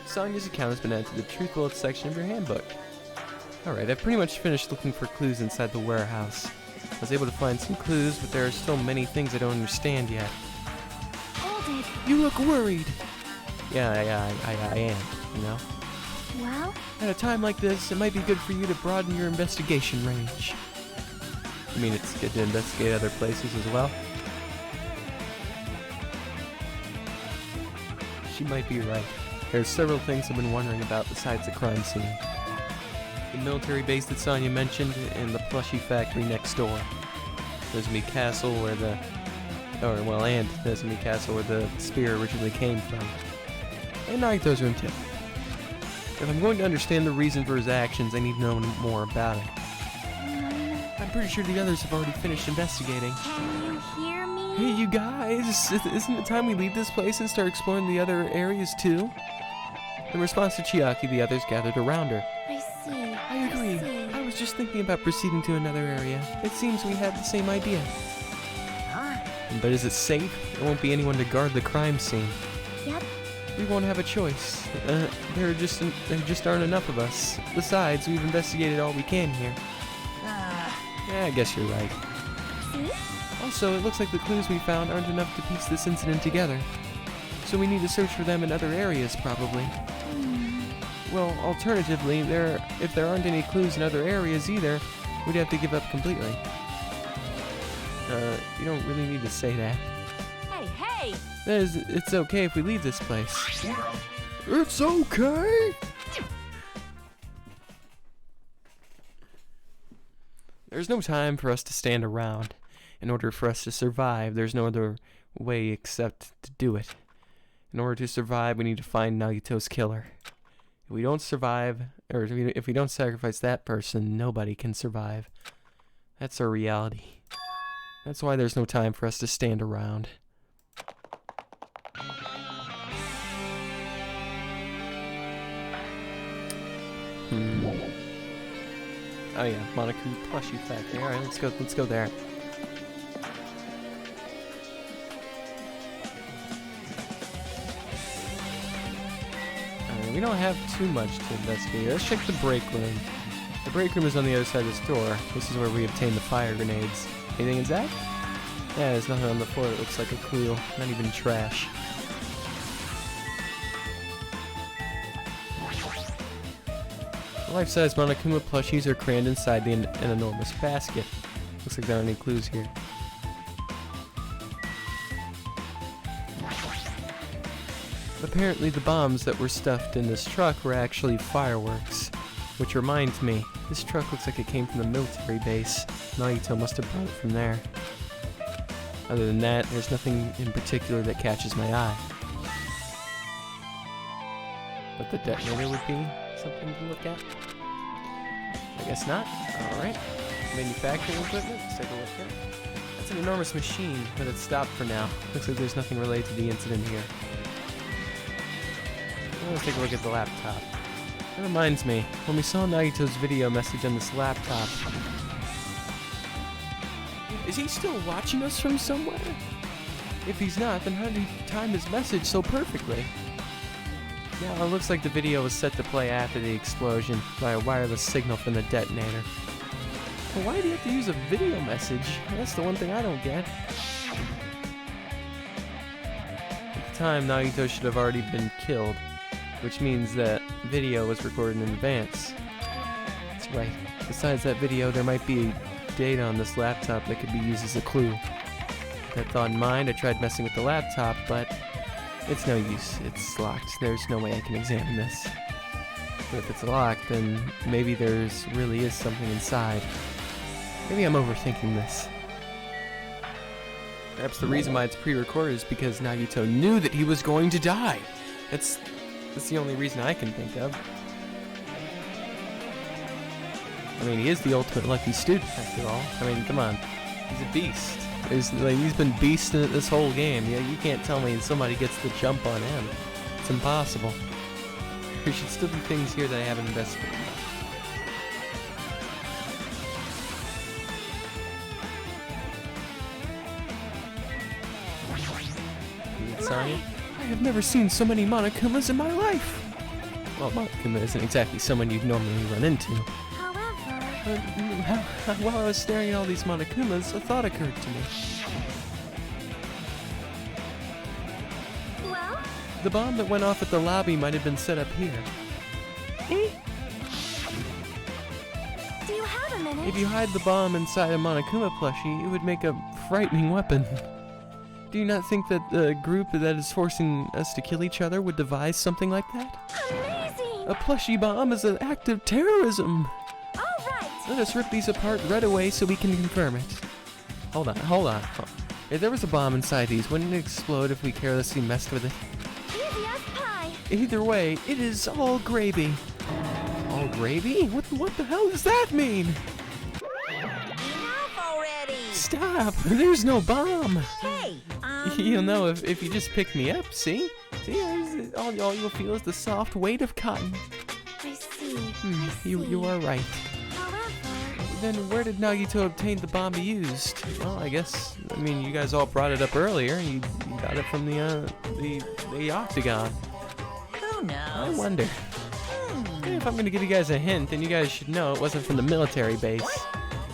Sonya's account has been added to the truth bullets section of your handbook. Alright, I've pretty much finished looking for clues inside the warehouse. I was able to find some clues, but there are still many things I don't understand yet. Hold it. You look worried! Yeah, I am, you know? Well, At a time like this, it might be good for you to broaden your investigation range. I mean, it's good to investigate other places as well. She might be right. There's several things I've been wondering about besides the crime scene. The military base that Sonya mentioned, and the plushie factory next door. Nesumi Castle where the... and Nesumi Castle where the spear originally came from. And Nagito's room too. If I'm going to understand the reason for his actions, I need to know more about it. I'm pretty sure the others have already finished investigating. can you hear me? Hey, you guys! Isn't it time we leave this place and start exploring the other areas too? In response to Chiaki, the others gathered around her. I see. I agree. I was just thinking about proceeding to another area. It seems we had the same idea. Huh? But is it safe? There won't be anyone to guard the crime scene. Yep. We won't have a choice. There just aren't enough of us. Besides, we've investigated all we can here. Yeah, I guess you're right. See? Also, it looks like the clues we found aren't enough to piece this incident together. So we need to search for them in other areas, probably. Well, alternatively, if there aren't any clues in other areas either, we'd have to give up completely. You don't really need to say that. Hey! It's okay if we leave this place. It's okay! There's no time for us to stand around. In order for us to survive, there's no other way except to do it. In order to survive, we need to find Nagito's killer. If we don't survive, or if we don't sacrifice that person, nobody can survive. That's our reality. That's why there's no time for us to stand around. Oh yeah, Monokuma plushie factory. Alright, let's go there. We don't have too much to investigate. Let's check the break room. The break room is on the other side of this door. This is where we obtain the fire grenades. Anything inside? Yeah, there's nothing on the floor that looks like a clue. Not even trash. Life-size Monokuma plushies are crammed inside an enormous basket. Looks like there aren't any clues here. Apparently the bombs that were stuffed in this truck were actually fireworks. Which reminds me, this truck looks like it came from the military base. Nagito must have brought it from there. Other than that, there's nothing in particular that catches my eye. But the detonator would be something to look at? I guess not. Alright. Manufacturing equipment, let's take a look at it. That's an enormous machine, but it's stopped for now. Looks like there's nothing related to the incident here. Let's take a look at the laptop. That reminds me, when we saw Nagito's video message on this laptop... Is he still watching us from somewhere? If he's not, then how did he time his message so perfectly? Yeah, it looks like the video was set to play after the explosion by a wireless signal from the detonator. But why do you have to use a video message? That's the one thing I don't get. At the time, Nagito should have already been killed, which means that video was recorded in advance. That's right. Besides that video, there might be data on this laptop that could be used as a clue. With that thought in mind, I tried messing with the laptop, but it's no use. It's locked. There's no way I can examine this. But if it's locked, then maybe there's really is something inside. Maybe I'm overthinking this. Perhaps the reason why it's pre-recorded is because Nagito knew that he was going to die. That's the only reason I can think of. I mean, he is the ultimate lucky student, after all. I mean, come on. He's a beast. He's been beasting it this whole game. Yeah, you can't tell me somebody gets the jump on him. It's impossible. There should still be things here that I haven't investigated. Sonya? I have never seen so many Monokumas in my life! Well, Monokuma isn't exactly someone you'd normally run into. However... While I was staring at all these Monokumas, a thought occurred to me. Well? The bomb that went off at the lobby might have been set up here. Do you have a minute? If you hide the bomb inside a Monokuma plushie, it would make a frightening weapon. Do you not think that the group that is forcing us to kill each other would devise something like that? Amazing! A plushie bomb is an act of terrorism! All right! Let us rip these apart right away so we can confirm it. Hold on. If there was a bomb inside these, wouldn't it explode if we carelessly messed with it? Easy as pie! Either way, it is all gravy. All gravy? What the hell does that mean? Enough already! Stop! There's no bomb! Hey, You'll know if you just pick me up, see? All you'll feel is the soft weight of cotton. I see. I see. You are right. However... Then where did Nagito obtain the bomb he used? Well, I mean, you guys all brought it up earlier. You got it from the octagon. who I knows? wonder. If I'm gonna give you guys a hint, then you guys should know it wasn't from the military base.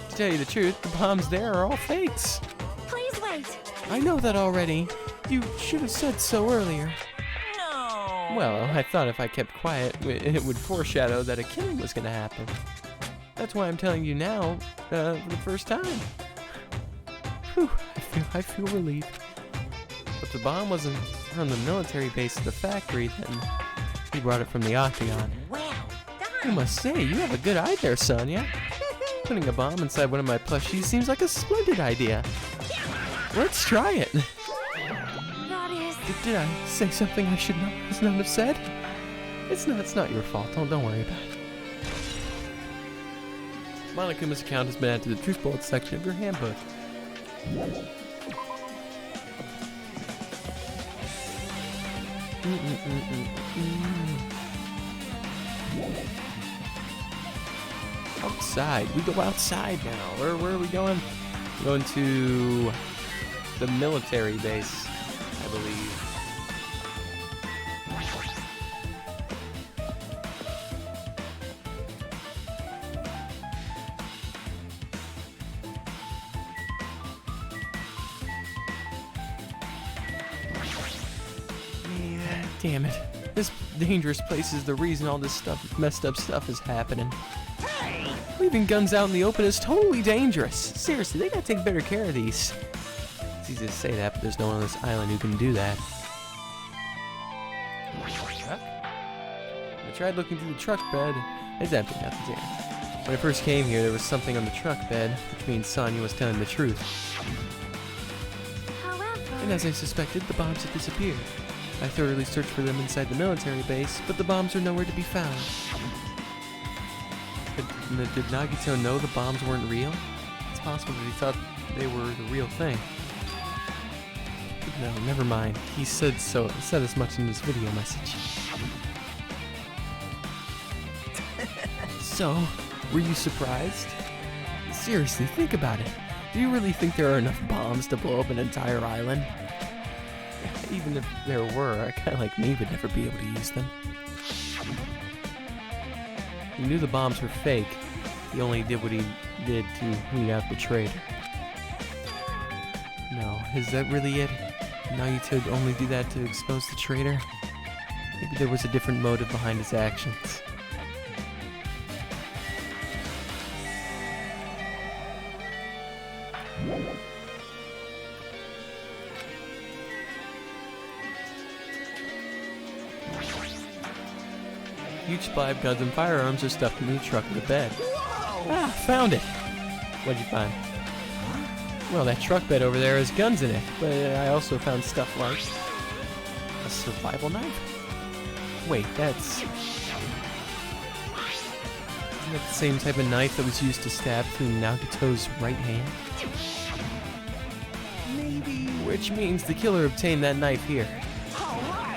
To tell you the truth, the bombs there are all fakes. Please wait! I know that already. You should have said so earlier. No. Well, I thought if I kept quiet, it would foreshadow that a killing was gonna happen. That's why I'm telling you now, for the first time. Whew, I feel relieved. If the bomb wasn't from the military base at the factory, then he brought it from the octagon. Well I done. must say, you have a good eye there, Sonya. Putting a bomb inside one of my plushies seems like a splendid idea. Let's try it. That is... Did I say something I should not have said? It's not your fault. Don't worry about it. Monokuma's account has been added to the Truth Bullet section of your handbook. Outside. We go outside now. Where are we going? We're going to the military base, I believe. Damn it. This dangerous place is the reason all this messed up stuff is happening. Leaving guns out in the open is totally dangerous. Seriously, they gotta take better care of these. It's easy to say that, but there's no one on this island who can do that. Truck? I tried looking through the truck bed. It's empty, nothing's here. When I first came here, there was something on the truck bed, which means Sonya was telling the truth. However... And as I suspected, the bombs had disappeared. I thoroughly searched for them inside the military base, but the bombs are nowhere to be found. Did Nagito know the bombs weren't real? It's possible that he thought they were the real thing. No, never mind. He said as much in his video message. So, were you surprised? Seriously, think about it. Do you really think there are enough bombs to blow up an entire island? Even if there were, a guy like me would never be able to use them. He knew the bombs were fake. He only did what he did to weed out the traitor. No, is that really it? Nagito would only do that to expose the traitor? Maybe there was a different motive behind his actions. Huge supply of guns and firearms are stuffed into the truck of the bed. Ah, found it! What'd you find? Well, that truck bed over there has guns in it, but I also found stuff like a survival knife. Wait, that's Isn't that the same type of knife that was used to stab through Nagato's right hand? Maybe. Which means the killer obtained that knife here.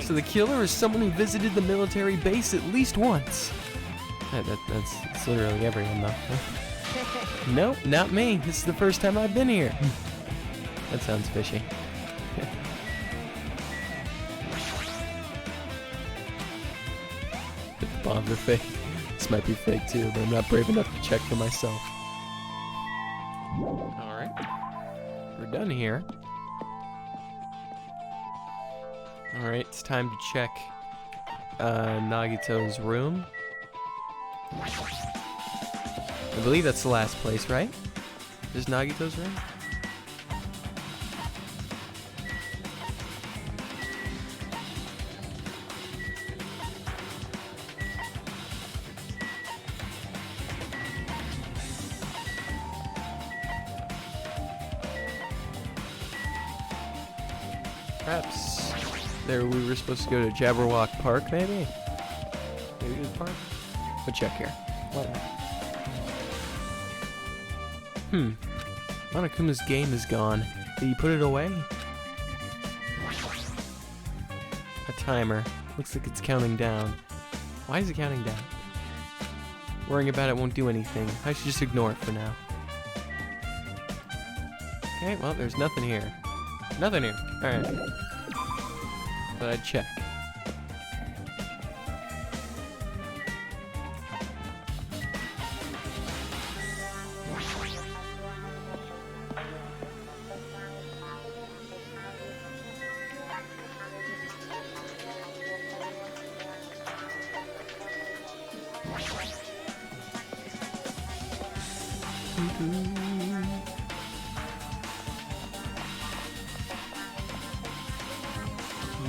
So the killer is someone who visited the military base at least once. That's literally everyone though. Nope, not me. This is the first time I've been here. That sounds fishy. The bombs are fake. This might be fake too, but I'm not brave enough to check for myself. Alright. We're done here. Alright, it's time to check Nagito's room. I believe that's the last place, right? Is Nagito's room? Perhaps there we were supposed to go to Jabberwock Park, maybe? Maybe to the park? We'll check here. What? Monokuma's game is gone. Did he put it away? A timer. Looks like it's counting down. Why is it counting down? Worrying about it won't do anything. I should just ignore it for now. Okay, well, there's nothing here. Nothing here. Alright. But I'd check.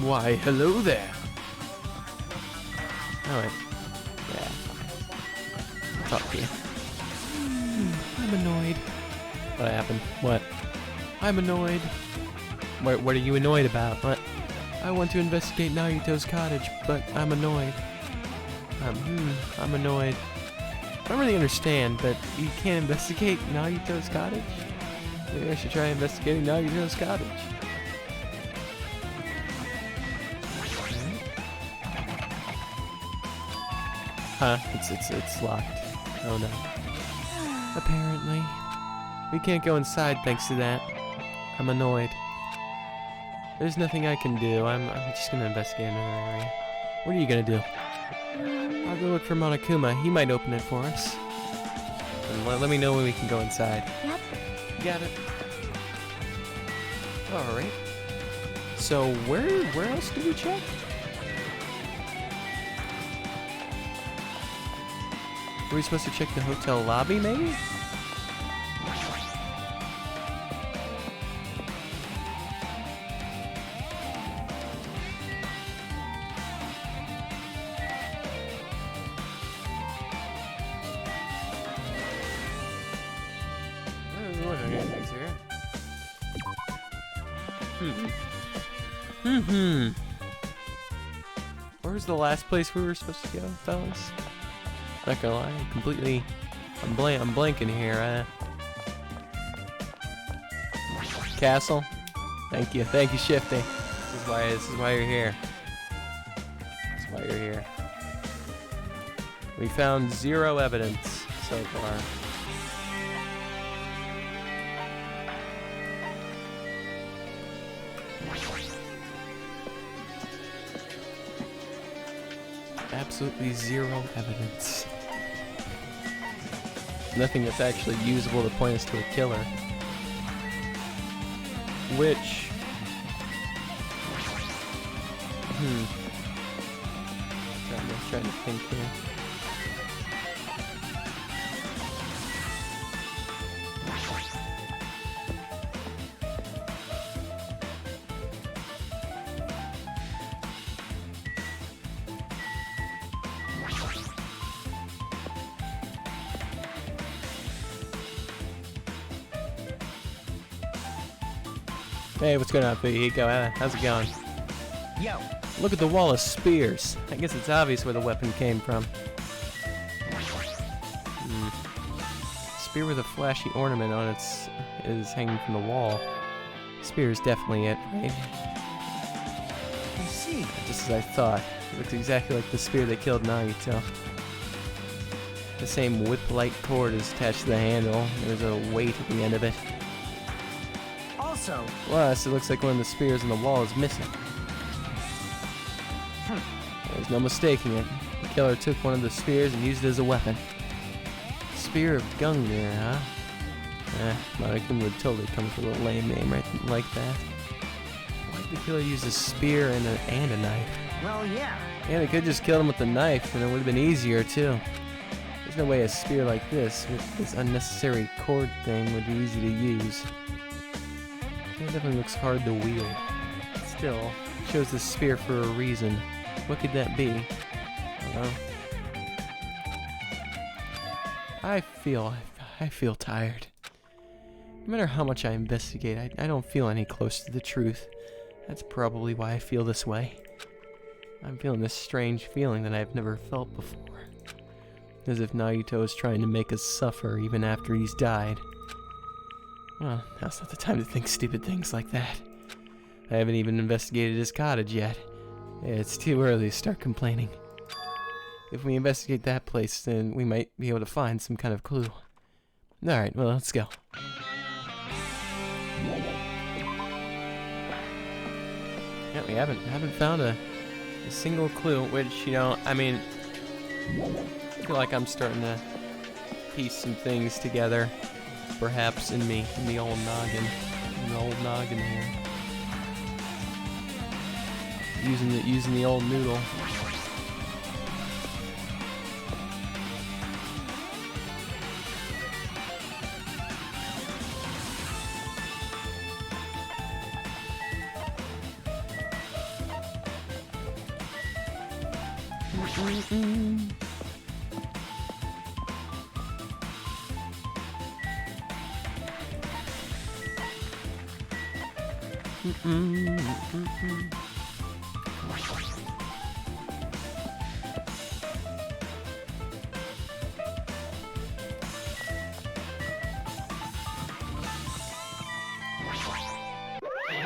Why, hello there. Alright. Yeah. Talk to you. I'm annoyed. What happened? What? I'm annoyed. What are you annoyed about? What? I want to investigate Nagito's cottage, but I'm annoyed. I'm annoyed. I don't really understand, but you can't investigate Nagito's cottage? Maybe I should try investigating Nagito's cottage. Huh? It's locked. Oh no. Apparently. We can't go inside thanks to that. I'm annoyed. There's nothing I can do. I'm just gonna investigate another area. What are you gonna do? I'll go look for Monokuma. He might open it for us. And let me know when we can go inside. Yep. Got it. Alright. So where else do we check? Were we supposed to check the hotel lobby, maybe? Where's the last place we were supposed to go, fellas? Not gonna lie, I'm blanking here. Castle. Thank you, Shifty. This is why you're here. This is why you're here. We found 0 evidence so far. Absolutely 0 evidence. Nothing that's actually usable to point us to a killer. Which... Trying to think here. Hey, what's going on, Fujihiko? How's it going? Yo. Look at the wall of spears. I guess it's obvious where the weapon came from. spear with a flashy ornament on it is hanging from the wall. Spear is definitely it, right? I see. Just as I thought. It looks exactly like the spear that killed Nagito. The same whip-like cord is attached to the handle. There's a weight at the end of it. Also, Plus, it looks like one of the spears on the wall is missing. There's no mistaking it. The killer took one of the spears and used it as a weapon. Spear of Gungnir, huh? Monokuma would totally come up with a lame name right like that. Why did the killer use a spear and a knife? Well, yeah. Yeah, they could just kill him with the knife, and it would have been easier too. There's no way a spear like this, with this unnecessary cord thing, would be easy to use. It definitely looks hard to wield. Still, it shows the spear for a reason. What could that be? I don't know. I feel tired. No matter how much I investigate, I don't feel any close to the truth. That's probably why I feel this way. I'm feeling this strange feeling that I've never felt before. As if Nagito is trying to make us suffer even after he's died. Well, now's not the time to think stupid things like that. I haven't even investigated his cottage yet. It's too early to start complaining. If we investigate that place, then we might be able to find some kind of clue. Alright, well, let's go. Yeah, we haven't found a single clue, which, you know, I mean, I feel like I'm starting to piece some things together, perhaps in the old noggin here. Using the old noodle.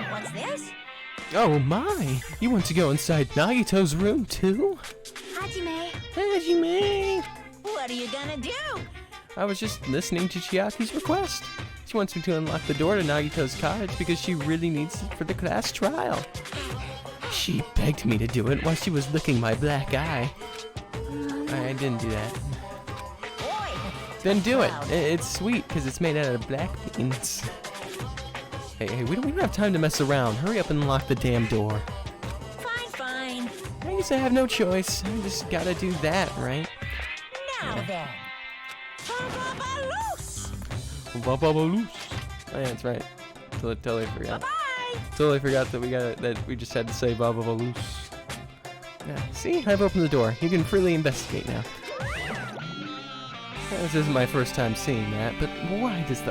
What's this? Oh my! You want to go inside Nagito's room too? Hajime. Hajime! What are you gonna do? I was just listening to Chiaki's request. She wants me to unlock the door to Nagito's cottage because she really needs it for the class trial. She begged me to do it while she was licking my black eye. I didn't do that. Boy! Then do it. It's sweet because it's made out of black beans. Hey, we don't have time to mess around. Hurry up and unlock the damn door. Fine. I guess I have no choice. I just gotta do that, right? Now then. Ba-ba-ba-loose! Ba-ba-ba-loose. Oh yeah, that's right. Totally forgot. Bye-bye! Totally forgot that we just had to say ba-ba-ba-loose. Yeah, see? I've opened the door. You can freely investigate now. This isn't my first time seeing that, but why is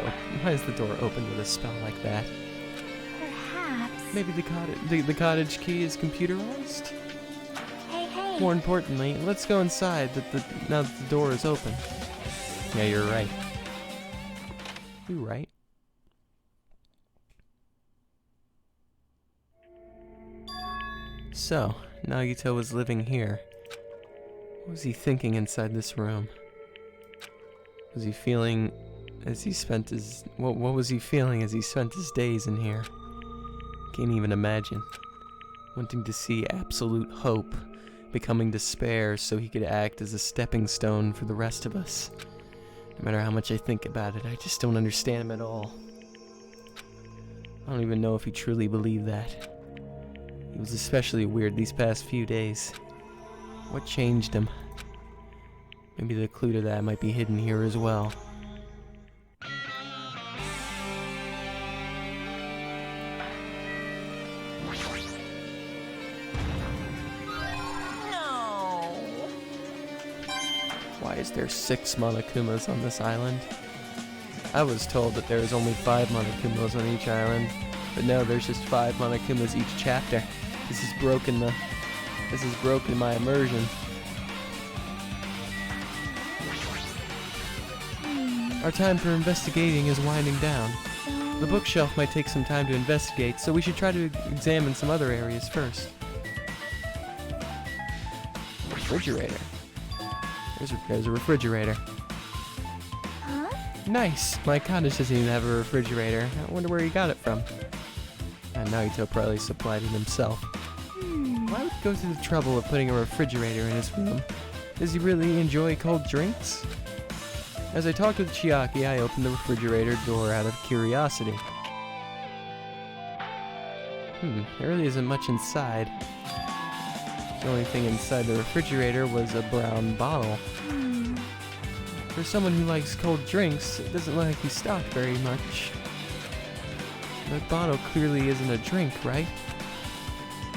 the door open with a spell like that? Perhaps. Maybe the cottage key is computerized? Hey. More importantly, let's go inside now that the door is open. Yeah, you're right. You right? So, Nagito was living here. What was he thinking inside this room? Was he feeling as he spent his... What was he feeling as he spent his days in here? Can't even imagine. Wanting to see absolute hope, becoming despair so he could act as a stepping stone for the rest of us. No matter how much I think about it, I just don't understand him at all. I don't even know if he truly believed that. He was especially weird these past few days. What changed him? Maybe the clue to that might be hidden here as well. No! Why is there 6 Monokumas on this island? I was told that there was only 5 Monokumas on each island, but no, there's just 5 Monokumas each chapter. This has broken my immersion. Our time for investigating is winding down. The bookshelf might take some time to investigate, so we should try to examine some other areas first. Refrigerator. There's a refrigerator. Huh? Nice! My cottage doesn't even have a refrigerator. I wonder where he got it from. And Nagito probably supplied it himself. Why would he go through the trouble of putting a refrigerator in his room? Does he really enjoy cold drinks? As I talked with Chiaki, I opened the refrigerator door out of curiosity. There really isn't much inside. The only thing inside the refrigerator was a brown bottle. For someone who likes cold drinks, it doesn't look like he's stocked very much. That bottle clearly isn't a drink, right?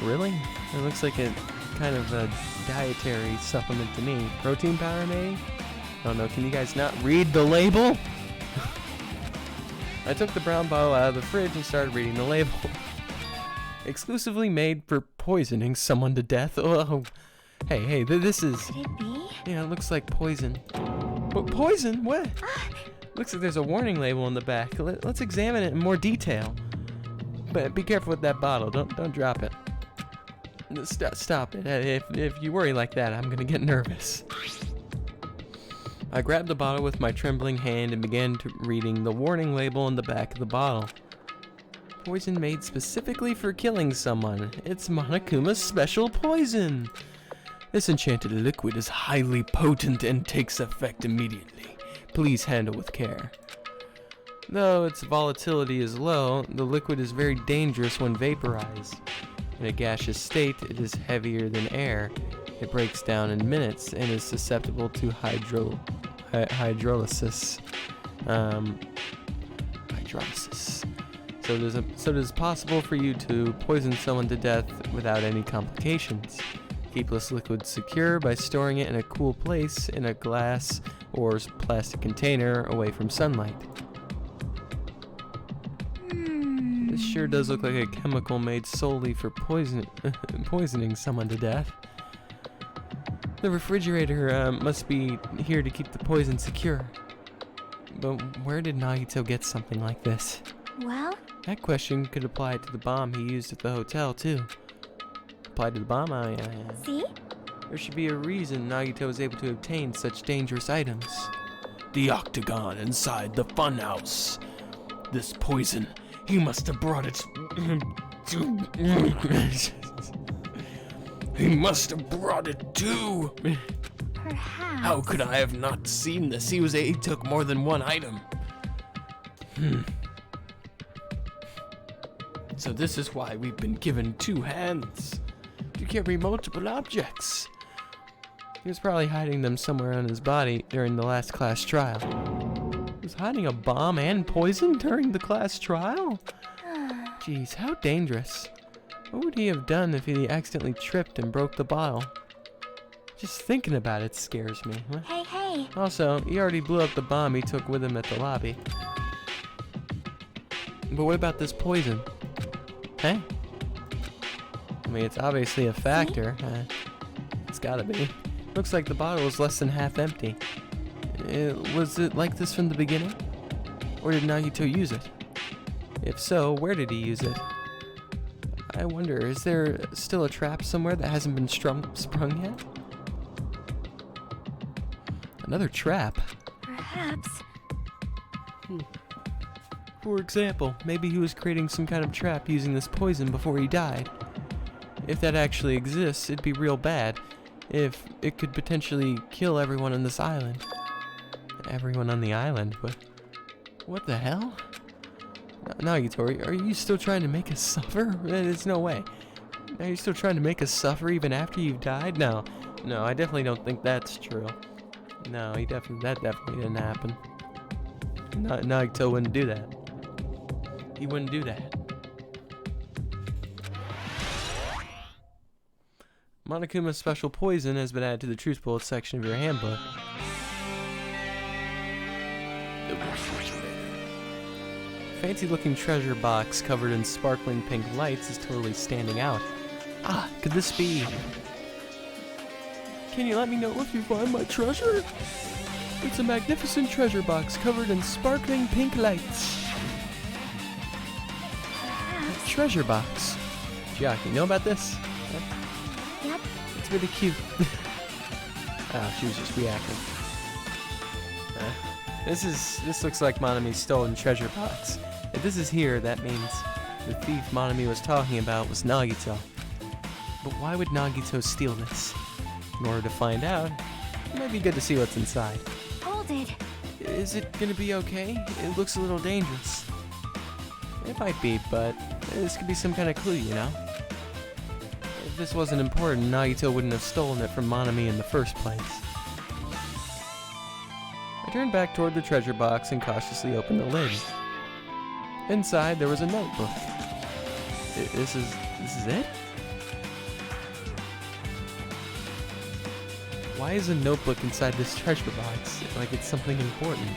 Really? It looks like a kind of a dietary supplement to me. Protein powder, maybe? I don't know, can you guys not read the label? I took the brown bottle out of the fridge and started reading the label. Exclusively made for poisoning someone to death. Oh, hey, this is... Could it be? Yeah, it looks like poison. But poison? What? Looks like there's a warning label on the back. Let's examine it in more detail. But be careful with that bottle. Don't drop it. Stop it. If you worry like that, I'm gonna get nervous. I grabbed the bottle with my trembling hand and began reading the warning label on the back of the bottle. Poison made specifically for killing someone. It's Monokuma's special poison. This enchanted liquid is highly potent and takes effect immediately. Please handle with care. Though its volatility is low, the liquid is very dangerous when vaporized. In a gaseous state, it is heavier than air. It breaks down in minutes and is susceptible to hydrolysis. Hydrolysis. So it is possible for you to poison someone to death without any complications. Keep this liquid secure by storing it in a cool place in a glass or plastic container away from sunlight. This sure does look like a chemical made solely for poisoning someone to death. The refrigerator must be here to keep the poison secure. But where did Nagito get something like this? Well? That question could apply to the bomb he used at the hotel, too. Applied to the bomb? Oh, yeah. See? There should be a reason Nagito was able to obtain such dangerous items. The octagon inside the funhouse. This poison, he must have brought it He must have brought it too. Perhaps. How could I have not seen this? He took more than one item. So this is why we've been given two hands. To carry multiple objects. He was probably hiding them somewhere on his body during the last class trial. He was hiding a bomb and poison during the class trial? Jeez, how dangerous. What would he have done if he accidentally tripped and broke the bottle? Just thinking about it scares me. Hey. Also, he already blew up the bomb he took with him at the lobby. But what about this poison? Huh? I mean, it's obviously a factor. It's gotta be. Looks like the bottle is less than half empty. Was it like this from the beginning? Or did Nagito use it? If so, where did he use it? I wonder, is there still a trap somewhere that hasn't been sprung yet? Another trap? Perhaps. For example, maybe he was creating some kind of trap using this poison before he died. If that actually exists, it'd be real bad. If it could potentially kill everyone on this island. Everyone on the island? But what the hell? Nagito, are you still trying to make us suffer? There's no way. Are you still trying to make us suffer even after you've died? No, I definitely don't think that's true. No, that definitely didn't happen. Nagito wouldn't do that. He wouldn't do that. Monokuma's special poison has been added to the Truth Bullet section of your handbook. The refrigerator. Fancy-looking treasure box covered in sparkling pink lights is totally standing out. Could this be... Can you let me know if you find my treasure? It's a magnificent treasure box covered in sparkling pink lights. Treasure box. Jack, you know about this? Yep. It's really cute. Oh, she was just reacting. This looks like Monami's stolen treasure box. If this is here, that means the thief Monami was talking about was Nagito. But why would Nagito steal this? In order to find out, it might be good to see what's inside. Hold it. Is it gonna be okay? It looks a little dangerous. It might be, but this could be some kind of clue, you know? If this wasn't important, Nagito wouldn't have stolen it from Monami in the first place. I turned back toward the treasure box and cautiously opened the lid. Inside, there was a notebook. This is it? Why is a notebook inside this treasure box? Like it's something important.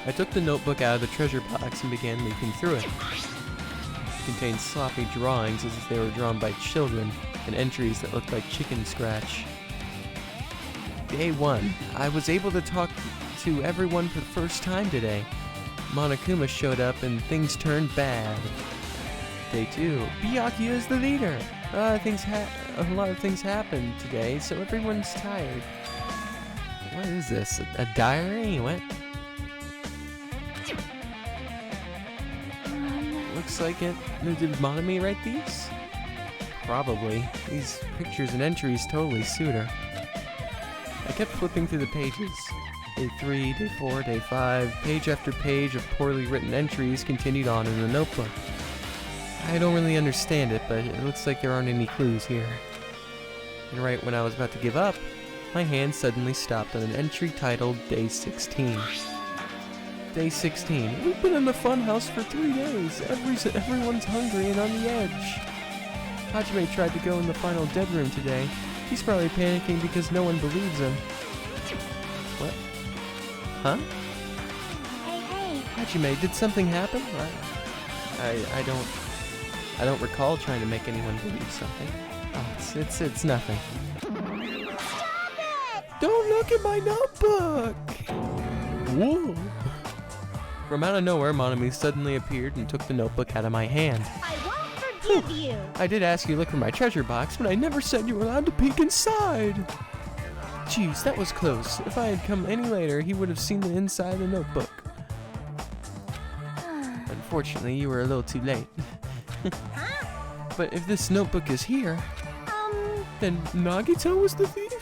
I took the notebook out of the treasure box and began leafing through it. It contained sloppy drawings as if they were drawn by children, and entries that looked like chicken scratch. Day 1. I was able to talk to everyone for the first time today. Monokuma showed up and things turned bad. Day 2. Byakuya is the leader. A lot of things happened today, so everyone's tired. What is this? A diary? What? Looks like it. Did Monami write these? Probably. These pictures and entries totally suit her. I kept flipping through the pages. Day 3, Day 4, Day 5, page after page of poorly written entries continued on in the notebook. I don't really understand it, but it looks like there aren't any clues here. And right when I was about to give up, my hand suddenly stopped on an entry titled Day 16. Day 16. We've been in the funhouse for 3 days. Everyone's hungry and on the edge. Hajime tried to go in the final dead room today. He's probably panicking because no one believes him. What? Huh? Hey. Hajime, did something happen? I don't recall trying to make anyone believe something. Oh, it's nothing. Stop it! Don't look at my notebook! Whoa! From out of nowhere, Monami suddenly appeared and took the notebook out of my hand. I won't forgive you. I did ask you to look for my treasure box, but I never said you were allowed to peek inside. Jeez, that was close. If I had come any later, he would have seen the inside of the notebook. Unfortunately, you were a little too late. But if this notebook is here, then Nagito was the thief?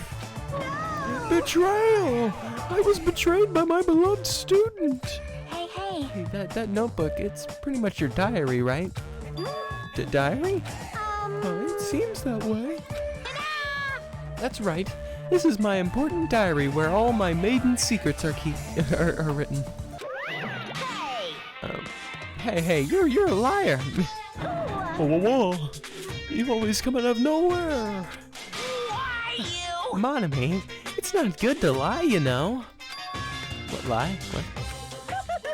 No! Betrayal! I was betrayed by my beloved student. Hey. Hey, that notebook, it's pretty much your diary, right? Diary? Oh, it seems that way. That's right. This is my important diary where all my maiden secrets are written. Hey, you're a liar. Whoa. You always come out of nowhere. Why you? Monami, it's not good to lie, you know. What, lie? What?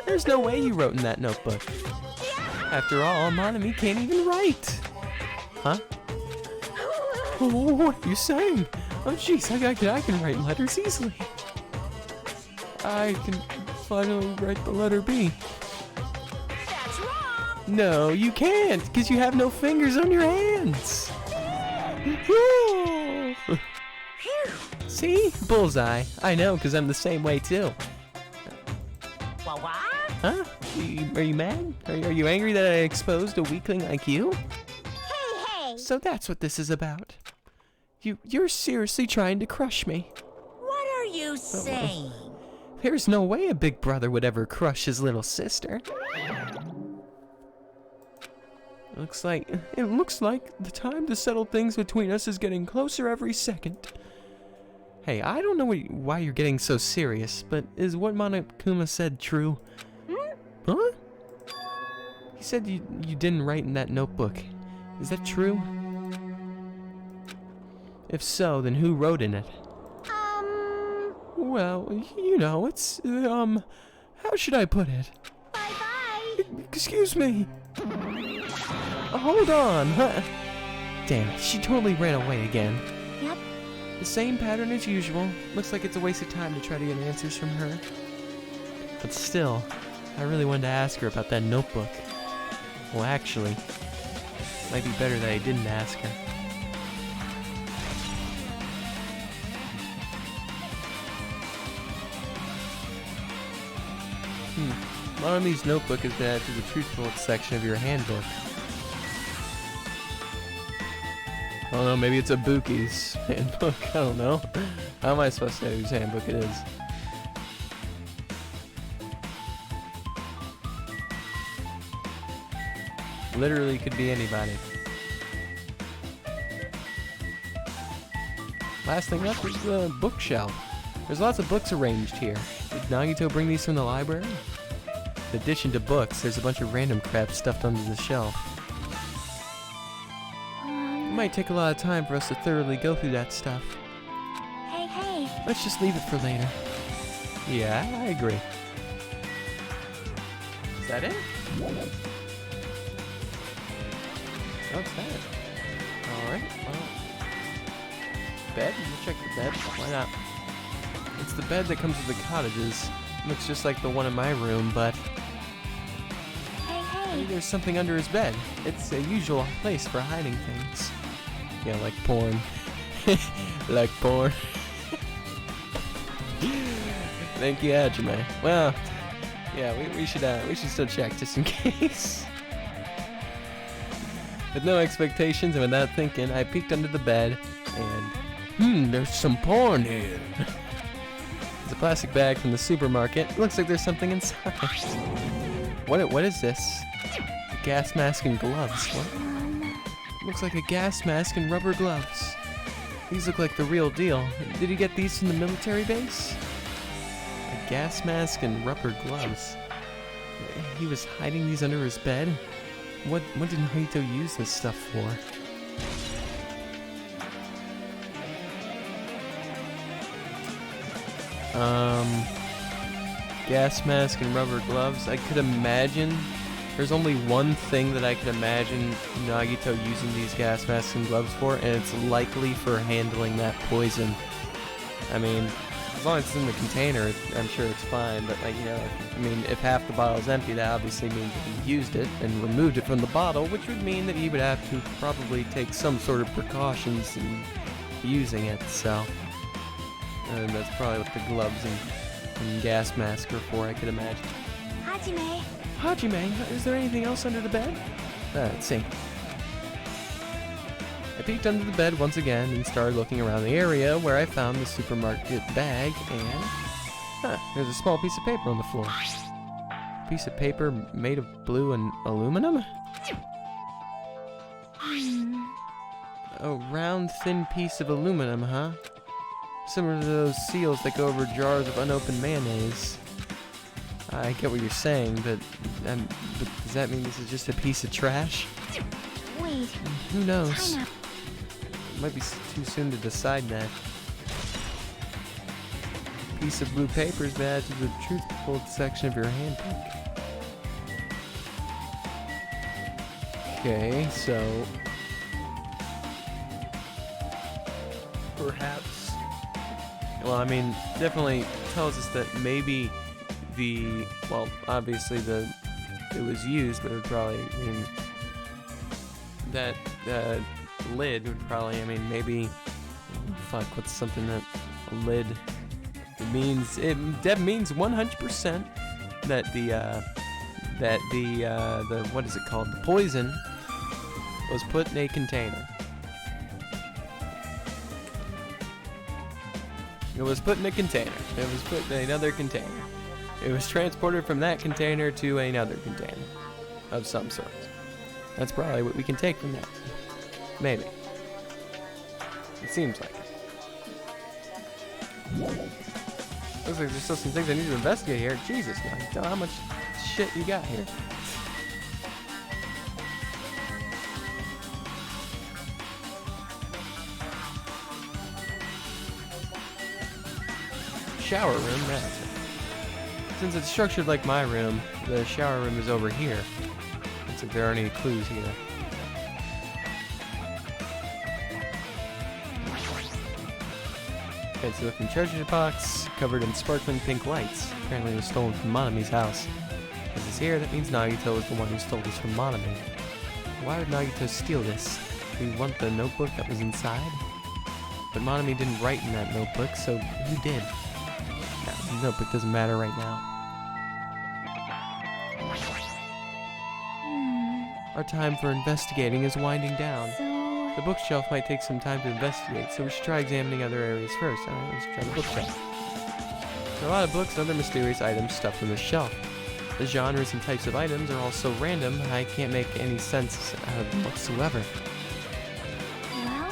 There's no way you wrote in that notebook. After all, Monami can't even write. Huh? Oh, what are you saying? Oh, jeez, I can write letters easily. I can finally write the letter B. That's wrong. No, you can't, because you have no fingers on your hands. See? Bullseye. I know, because I'm the same way, too. Well, what? Huh? Are you mad? Are you angry that I exposed a weakling like you? Hey. So that's what this is about. You're seriously trying to crush me. What are you saying? There's no way a big brother would ever crush his little sister. It looks like the time to settle things between us is getting closer every second. Hey, I don't know why you're getting so serious, but is what Monokuma said true? Huh? He said you didn't write in that notebook. Is that true? If so, then who wrote in it? Well, you know, it's, how should I put it? Bye-bye. Excuse me. Hold on, huh? Damn, she totally ran away again. Yep. The same pattern as usual. Looks like it's a waste of time to try to get answers from her. But still, I really wanted to ask her about that notebook. Well, actually, it might be better that I didn't ask her. Mommy's notebook has been added to the truthful section of your handbook. I don't know, maybe it's a Buki's handbook. I don't know. How am I supposed to know whose handbook it is? Literally could be anybody. Last thing left is the bookshelf. There's lots of books arranged here. Did Nagito bring these from the library? In addition to books, there's a bunch of random crap stuffed under the shelf. It might take a lot of time for us to thoroughly go through that stuff. Hey. Let's just leave it for later. Yeah, I agree. Is that it? What's that? Alright, well. Bed? We'll check the bed. Why not? It's the bed that comes with the cottages. Looks just like the one in my room, but maybe there's something under his bed. It's a usual place for hiding things. Yeah, like porn. Like porn. Thank you, Hajime. Well, yeah, we should still check just in case. With no expectations and without thinking, I peeked under the bed and there's some porn here. It's a plastic bag from the supermarket. It looks like there's something inside. What is this? A gas mask and gloves. What? Looks like a gas mask and rubber gloves. These look like the real deal. Did he get these from the military base? A gas mask and rubber gloves. He was hiding these under his bed? What did Nagito use this stuff for? Gas mask and rubber gloves. I could imagine there's only one thing that I could imagine Nagito using these gas masks and gloves for, and it's likely for handling that poison. I mean, as long as it's in the container, I'm sure it's fine, but like, you know, if half the bottle is empty, that obviously means that he used it and removed it from the bottle, which would mean that he would have to probably take some sort of precautions in using it, so. And that's probably what the gloves and gas mask are for, I could imagine. Hajime, is there anything else under the bed? Let's see. I peeked under the bed once again and started looking around the area where I found the supermarket bag and... there's a small piece of paper on the floor. A piece of paper made of blue and aluminum? A round, thin piece of aluminum, huh? Similar to those seals that go over jars of unopened mayonnaise. I get what you're saying, but does that mean this is just a piece of trash? Wait. Who knows? Time out. It might be too soon to decide that. Piece of blue paper is added to the truthful section of your handbook. Okay, so perhaps. Well, I mean, definitely tells us that maybe obviously it was used, but it would probably, I mean, that lid would probably, I mean, maybe, what's something that a lid means? That means 100% that the what is it called? The poison was put in a container. It was put in a container. It was put in another container. It was transported from that container to another container of some sort. That's probably what we can take from that. Maybe. It seems like it. Looks like there's still some things I need to investigate here. Jesus, man. Tell how much shit you got here. Shower room, that's it. Since it's structured like my room, the shower room is over here. Looks like there aren't any clues here. Fancy looking treasure box covered in sparkling pink lights. Apparently it was stolen from Monami's house. As it's here, that means Nagito was the one who stole this from Monami. Why would Nagito steal this? Do we want the notebook that was inside? But Monami didn't write in that notebook, so who did? Nah, the notebook doesn't matter right now. Our time for investigating is winding down. So, The bookshelf might take some time to investigate, so we should try examining other areas first. Alright, let's try the bookshelf. There are a lot of books and other mysterious items stuffed on the shelf. The genres and types of items are all so random, I can't make any sense out of them whatsoever. well,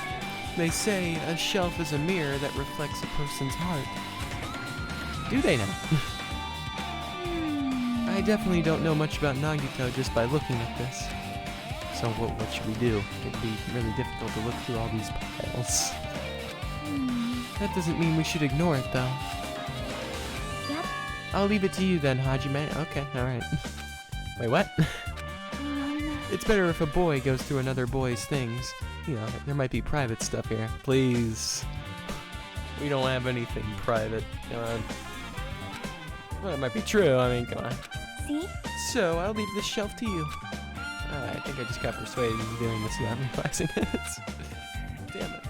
They say a shelf is a mirror that reflects a person's heart. Do they now? I definitely don't know much about Nagito just by looking at this. So what should we do? It'd be really difficult to look through all these piles. That doesn't mean we should ignore it, though. yep. I'll leave it to you then, Hajime. Okay, alright. Wait, what? It's better if a boy goes through another boy's things. You know, there might be private stuff here. Please. We don't have anything private. Come on. Well, it might be true. I mean, come on. See? So, I'll leave this shelf to you. I think I just got persuaded into doing this without realizing it. Damn it.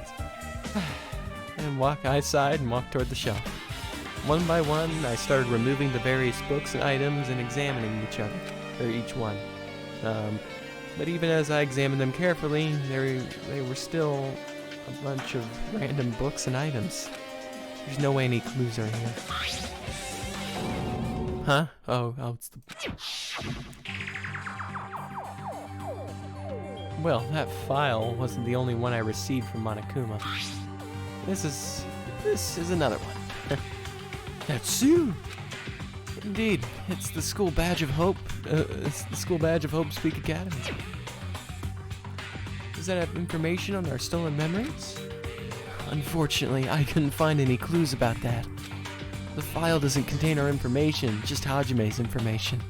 And I sighed and walked toward the shelf. One by one, I started removing the various books and items and examining each one. But even as I examined them carefully, they were still a bunch of random books and items. There's no way any clues are here. Huh? Oh, it's the... Well, that file wasn't the only one I received from Monokuma. This is another one. Natsu! Indeed, it's the school badge of hope. It's the school badge of Hope Speak Academy. Does that have information on our stolen memories? Unfortunately, I couldn't find any clues about that. The file doesn't contain our information, just Hajime's information.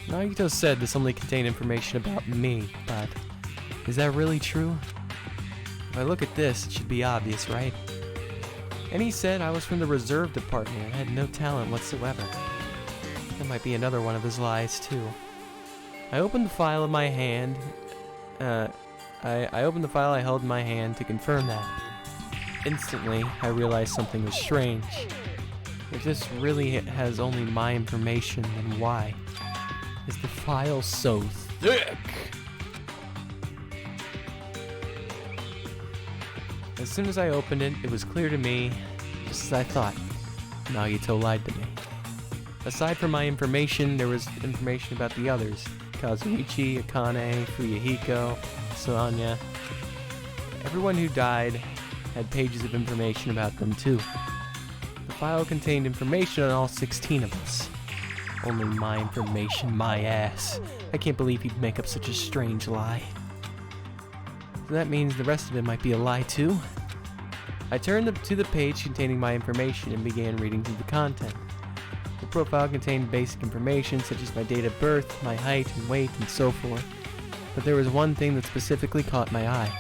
Nagito said this only contained information about me, but is that really true? If I look at this, it should be obvious, right? And he said I was from the reserve department and had no talent whatsoever. That might be another one of his lies, too. I opened the file in my hand. I opened the file I held in my hand to confirm that. Instantly, I realized something was strange. If this really has only my information, then why is the file so thick? As soon as I opened it, it was clear to me, just as I thought, Nagito lied to me. Aside from my information, there was information about the others. Kazuichi, Akane, Fuyuhiko, Sonya. Everyone who died had pages of information about them too. The file contained information on all 16 of us. Only my information, my ass. I can't believe he'd make up such a strange lie. So that means the rest of it might be a lie too? I turned to the page containing my information and began reading through the content. The profile contained basic information such as my date of birth, my height and weight, and so forth. But there was one thing that specifically caught my eye.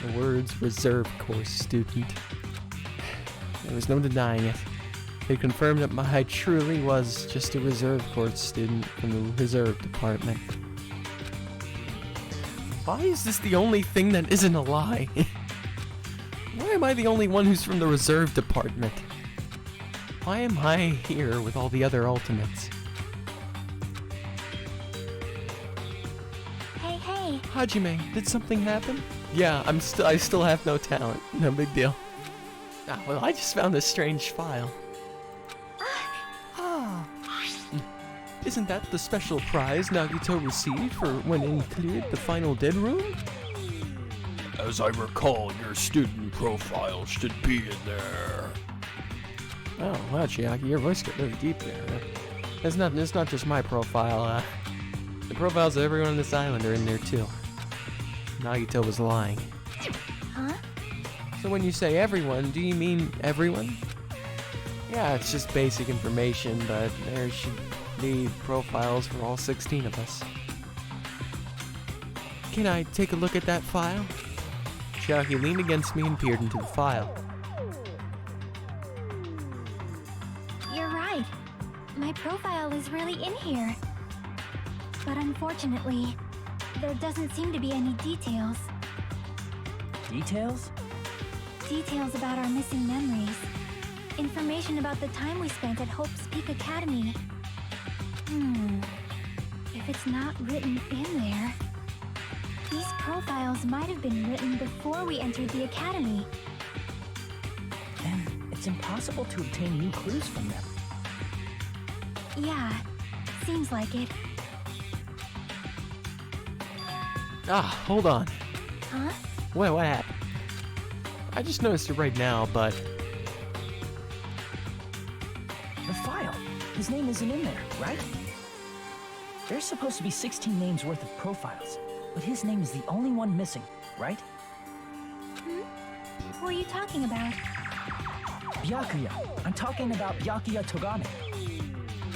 The words reserve course student. There was no denying it. It confirmed that I truly was just a reserve course student from the reserve department. Why is this the only thing that isn't a lie? Why am I the only one who's from the reserve department? Why am I here with all the other ultimates? Hey. Hajime, did something happen? Yeah, I still have no talent. No big deal. Ah, well, I just found this strange file. Isn't that the special prize Nagito received for when he cleared the final dead room? As I recall, your student profile should be in there. Oh, wow, Chiaki, your voice got really deep there. It's not just my profile. The profiles of everyone on this island are in there too. Nagito was lying. Huh? So when you say everyone, do you mean everyone? Yeah, it's just basic information, but there should be profiles for all 16 of us. Can I take a look at that file? Chiaki leaned against me and peered into the file. You're right. My profile is really in here. But unfortunately, there doesn't seem to be any details. Details? Details about our missing memories. Information about the time we spent at Hope's Peak Academy. If it's not written in there... These profiles might have been written before we entered the academy. Then it's impossible to obtain new clues from them. Yeah, seems like it. Ah, hold on. Huh? What happened? I just noticed it right now, but... The file. His name isn't in there, right? There's supposed to be 16 names worth of profiles, but his name is the only one missing, right? What are you talking about? Byakuya. I'm talking about Byakuya Togame.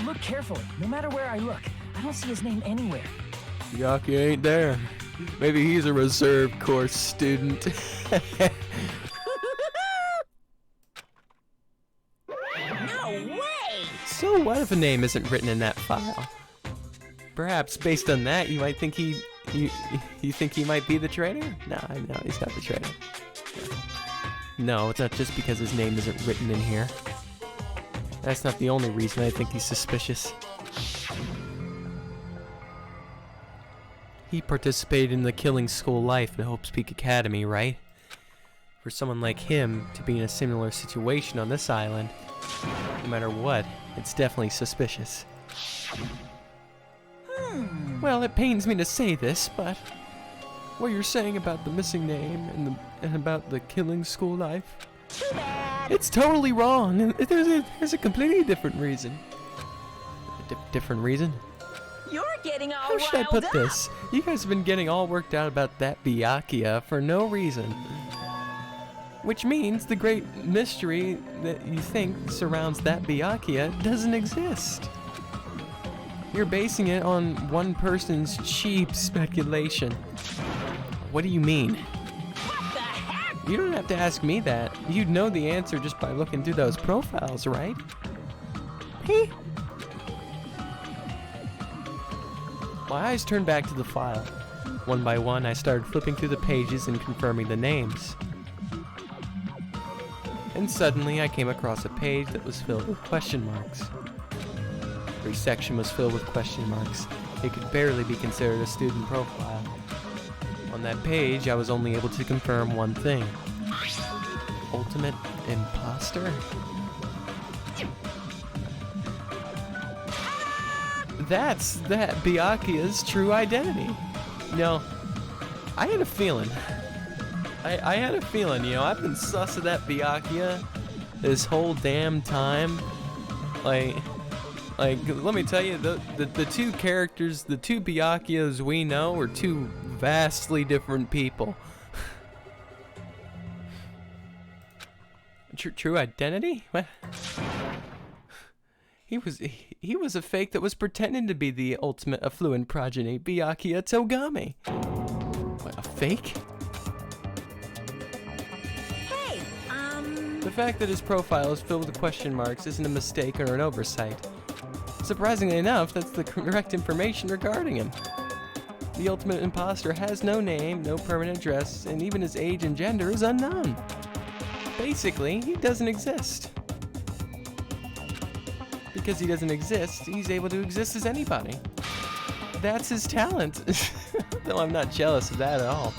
Look carefully. No matter where I look, I don't see his name anywhere. Chiaki ain't there. Maybe he's a reserve course student. No way! So what if a name isn't written in that file? Perhaps based on that, you might think you think he might be the traitor? No, he's not the traitor. No, it's not just because his name isn't written in here. That's not the only reason I think he's suspicious. He participated in the killing school life in Hope's Peak Academy, right? For someone like him to be in a similar situation on this island, no matter what, it's definitely suspicious. Well, it pains me to say this, but what you're saying about the missing name and about the killing school life, Too bad! it's totally wrong. And there's a completely different reason. Different reason? You're getting all How should I put this? You guys have been getting all worked out about that Byakuya for no reason. Which means the great mystery that you think surrounds that Byakuya doesn't exist. You're basing it on one person's cheap speculation. What do you mean? What the heck? You don't have to ask me that. You'd know the answer just by looking through those profiles, right? Hey. My eyes turned back to the file. One by one, I started flipping through the pages and confirming the names. And suddenly, I came across a page that was filled with question marks. Every section was filled with question marks. It could barely be considered a student profile. On that page, I was only able to confirm one thing. Ultimate imposter? That's that Byakuya's true identity. You know, I had a feeling. I had a feeling, you know, I've been sus of that Byakuya this whole damn time. Like, let me tell you, the two characters, the two Byakuyas we know are two vastly different people. True identity? What? He was a fake that was pretending to be the ultimate affluent progeny, Byakuya Togame. What, a fake? Hey, The fact that his profile is filled with question marks isn't a mistake or an oversight. Surprisingly enough, that's the correct information regarding him. The ultimate imposter has no name, no permanent address, and even his age and gender is unknown. Basically, he doesn't exist. Because he doesn't exist, he's able to exist as anybody. That's his talent. Though I'm not jealous of that at all.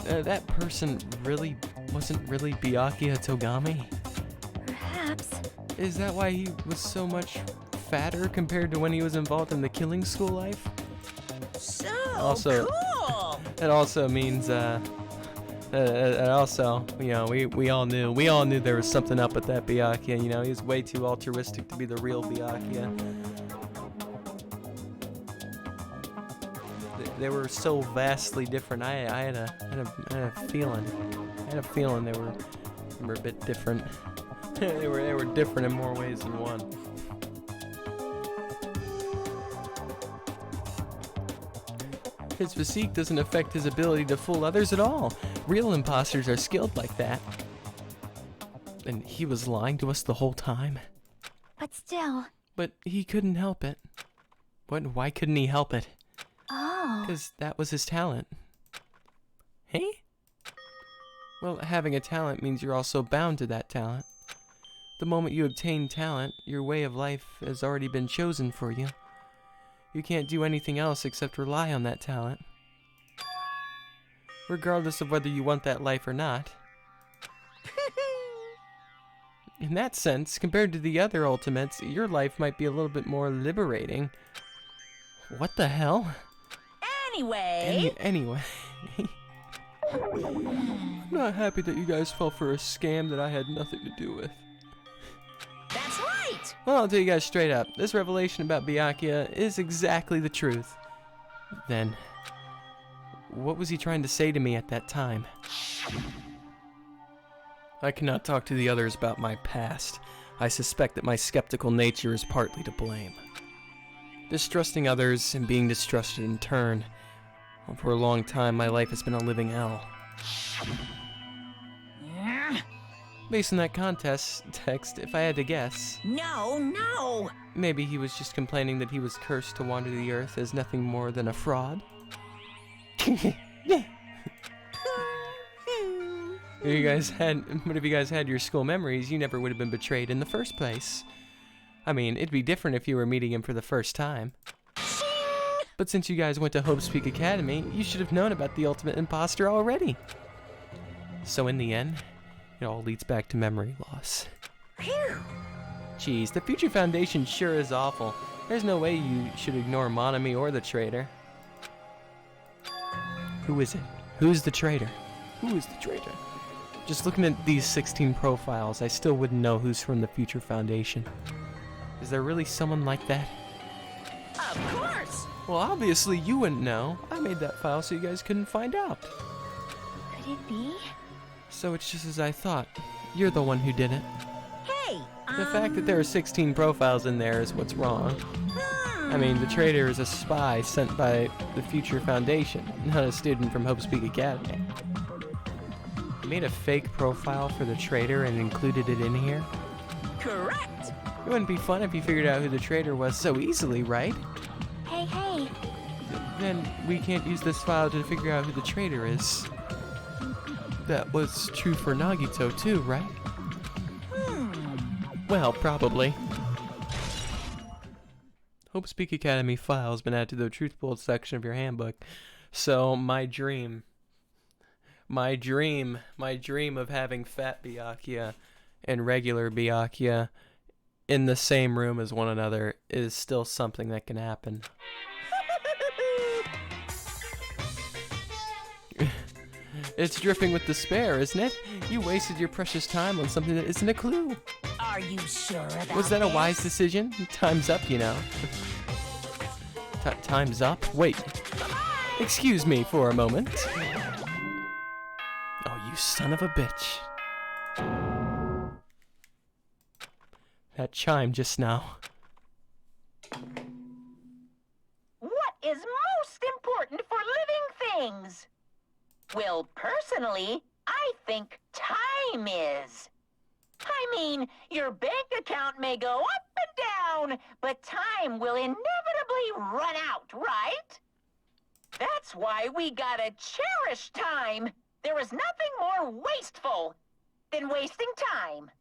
That person wasn't really Byakuya Togame? Perhaps. Is that why he was so much fatter compared to when he was involved in the killing school life? so Also- cool! That also means, also, you know, we all knew there was something up with that Byakuya, you know, he was way too altruistic to be the real Byakuya. They were so vastly different. I had a feeling. I had a feeling they were a bit different. they were different in more ways than one. His physique doesn't affect his ability to fool others at all. Real imposters are skilled like that. And he was lying to us the whole time. But still. But he couldn't help it. Why couldn't he help it? Oh. Because that was his talent. Hey? Well, having a talent means you're also bound to that talent. The moment you obtain talent, your way of life has already been chosen for you. You can't do anything else except rely on that talent. Regardless of whether you want that life or not. In that sense, compared to the other ultimates, your life might be a little bit more liberating. What the hell? Anyway. Anyway. I'm not happy that you guys fell for a scam that I had nothing to do with. That's right. Well, I'll tell you guys straight up. This revelation about Byakuya is exactly the truth. Then, what was he trying to say to me at that time? I cannot talk to the others about my past. I suspect that my skeptical nature is partly to blame. Distrusting others and being distrusted in turn. Well, for a long time, my life has been a living hell. Based on that text, if I had to guess, No. maybe he was just complaining that he was cursed to wander the earth as nothing more than a fraud. If you guys had your school memories, you never would have been betrayed in the first place. I mean, it'd be different if you were meeting him for the first time. But since you guys went to Hope's Peak Academy, you should have known about the ultimate imposter already. So in the end, it all leads back to memory loss. Jeez, the Future Foundation sure is awful. There's no way you should ignore Monami or the traitor. Who is it? Who's the traitor? Who is the traitor? Just looking at these 16 profiles, I still wouldn't know who's from the Future Foundation. Is there really someone like that? Of course. Well, obviously you wouldn't know. I made that file so you guys couldn't find out. Could it be? So it's just as I thought. You're the one who did it. Hey. The fact that there are 16 profiles in there is what's wrong. I mean, the traitor is a spy sent by the Future Foundation, not a student from Hope's Peak Academy. You made a fake profile for the traitor and included it in here? Correct. It wouldn't be fun if you figured out who the traitor was so easily, right? Hey. Then we can't use this file to figure out who the traitor is. That was true for Nagito too, right? Well, probably. Hope's Peak Academy file has been added to the Truth Bold section of your handbook. So my dream of having Fat Byakuya and regular Byakuya in the same room as one another is still something that can happen. It's dripping with despair, isn't it? You wasted your precious time on something that isn't a clue. Are you sure about Was that a this? wise decision? Time's up, you know. Time's up? Wait. Excuse me for a moment. Oh, you son of a bitch. That chime just now. What is most important for living things? Well, personally, I think time is. I mean, your bank account may go up and down, but time will inevitably run out, right? That's why we gotta cherish time. There is nothing more wasteful than wasting time.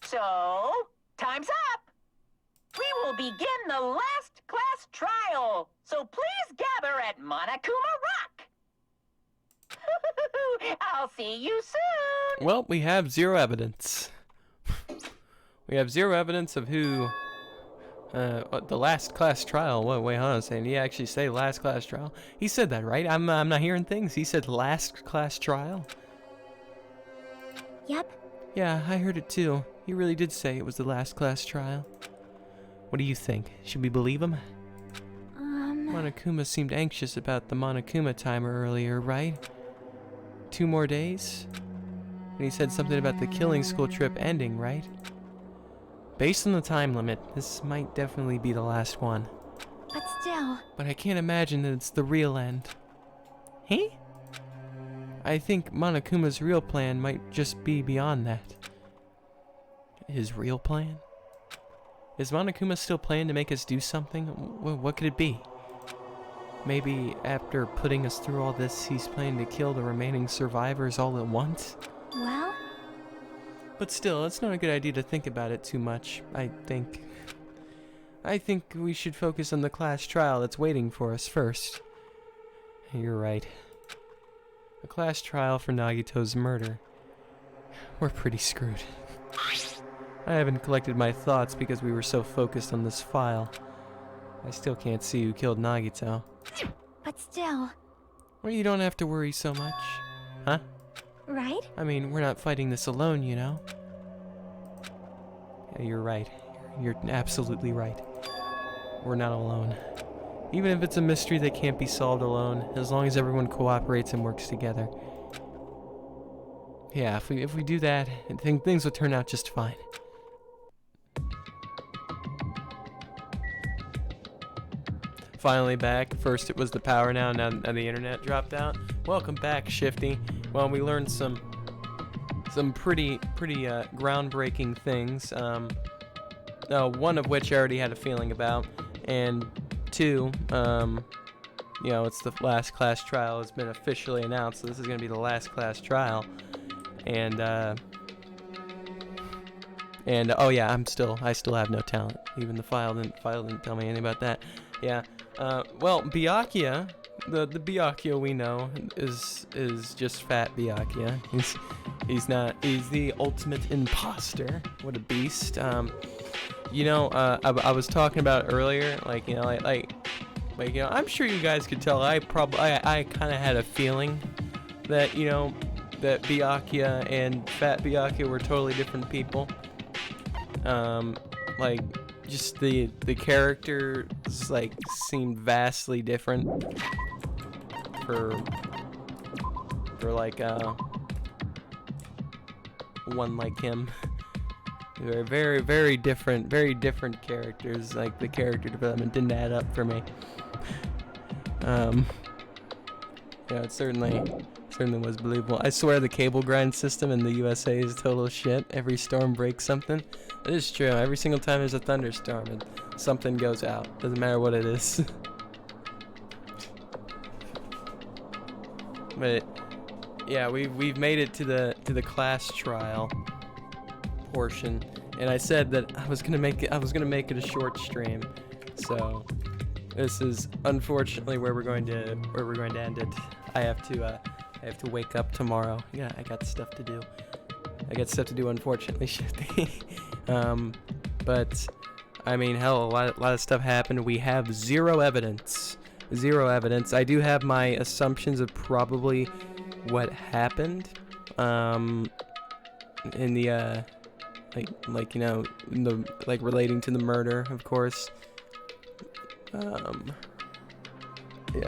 So, time's up. We will begin the last class trial, so please gather at Monokuma Rock. I'll see you soon. Well, we have zero evidence. We have zero evidence of who... the last class trial. Wait, hold on a second. Did he actually say last class trial? He said that, right? I'm not hearing things. He said last class trial? Yep. Yeah, I heard it too. He really did say it was the last class trial. What do you think? Should we believe him? Monokuma seemed anxious about the Monokuma timer earlier, right? 2 more days? And he said something about the killing school trip ending, right? Based on the time limit, this might definitely be the last one. But still, But I can't imagine that it's the real end. Huh? I think Monokuma's real plan might just be beyond that. His real plan? Is Monokuma still planning to make us do something? What could it be? Maybe after putting us through all this, he's planning to kill the remaining survivors all at once? well, But still, it's not a good idea to think about it too much, I think. I think we should focus on the class trial that's waiting for us first. You're right. A class trial for Nagito's murder. We're pretty screwed. I haven't collected my thoughts because we were so focused on this file. I still can't see who killed Nagito. but still, Well, you don't have to worry so much. Huh? right? I mean, we're not fighting this alone, you know? Yeah, you're right. You're absolutely right. We're not alone. Even if it's a mystery that can't be solved alone, as long as everyone cooperates and works together. Yeah, if we do that, I think things will turn out just fine. Finally back. First it was the power now the internet dropped out. Welcome back, Shifty. Well, we learned some pretty groundbreaking things. One of which I already had a feeling about, and two, you know, it's the last class trial has been officially announced, so this is gonna be the last class trial, and oh yeah, I still have no talent. Even the file didn't tell me anything about that. Yeah. Well, Byakuya, the Byakuya we know is just fat Byakuya. He's the ultimate imposter. What a beast. You know, I was talking about earlier, like, you know, like, you know, I'm sure you guys could tell. I kind of had a feeling that, you know, that Byakuya and fat Byakuya were totally different people. Like, just the characters, like, seemed vastly different for like one like him. They're very different characters. Like, the character development didn't add up for me. Yeah, it certainly was believable. I swear the cable grind system in the USA is total shit. Every storm breaks something. It is true. Every single time there's a thunderstorm and something goes out. Doesn't matter what it is. But yeah, we've made it to the class trial portion, and I said that I was gonna make it a short stream. So this is unfortunately where we're going to end it. I have to wake up tomorrow. Yeah, I got stuff to do. Unfortunately, Shifty. But I mean, hell, a lot of stuff happened. We have zero evidence. I do have my assumptions of probably what happened. In the like you know, like relating to the murder, of course. Yeah,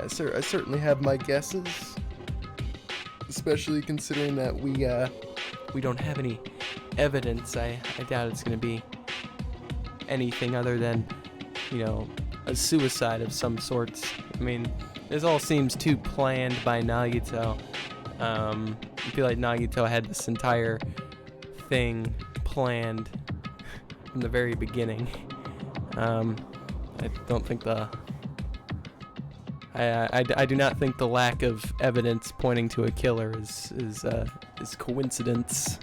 I certainly have my guesses, especially considering that we don't have any evidence. I doubt it's gonna be anything other than, you know, a suicide of some sorts. I mean, this all seems too planned by Nagito. I feel like Nagito had this entire thing planned from the very beginning. I don't think I do not think the lack of evidence pointing to a killer is coincidence.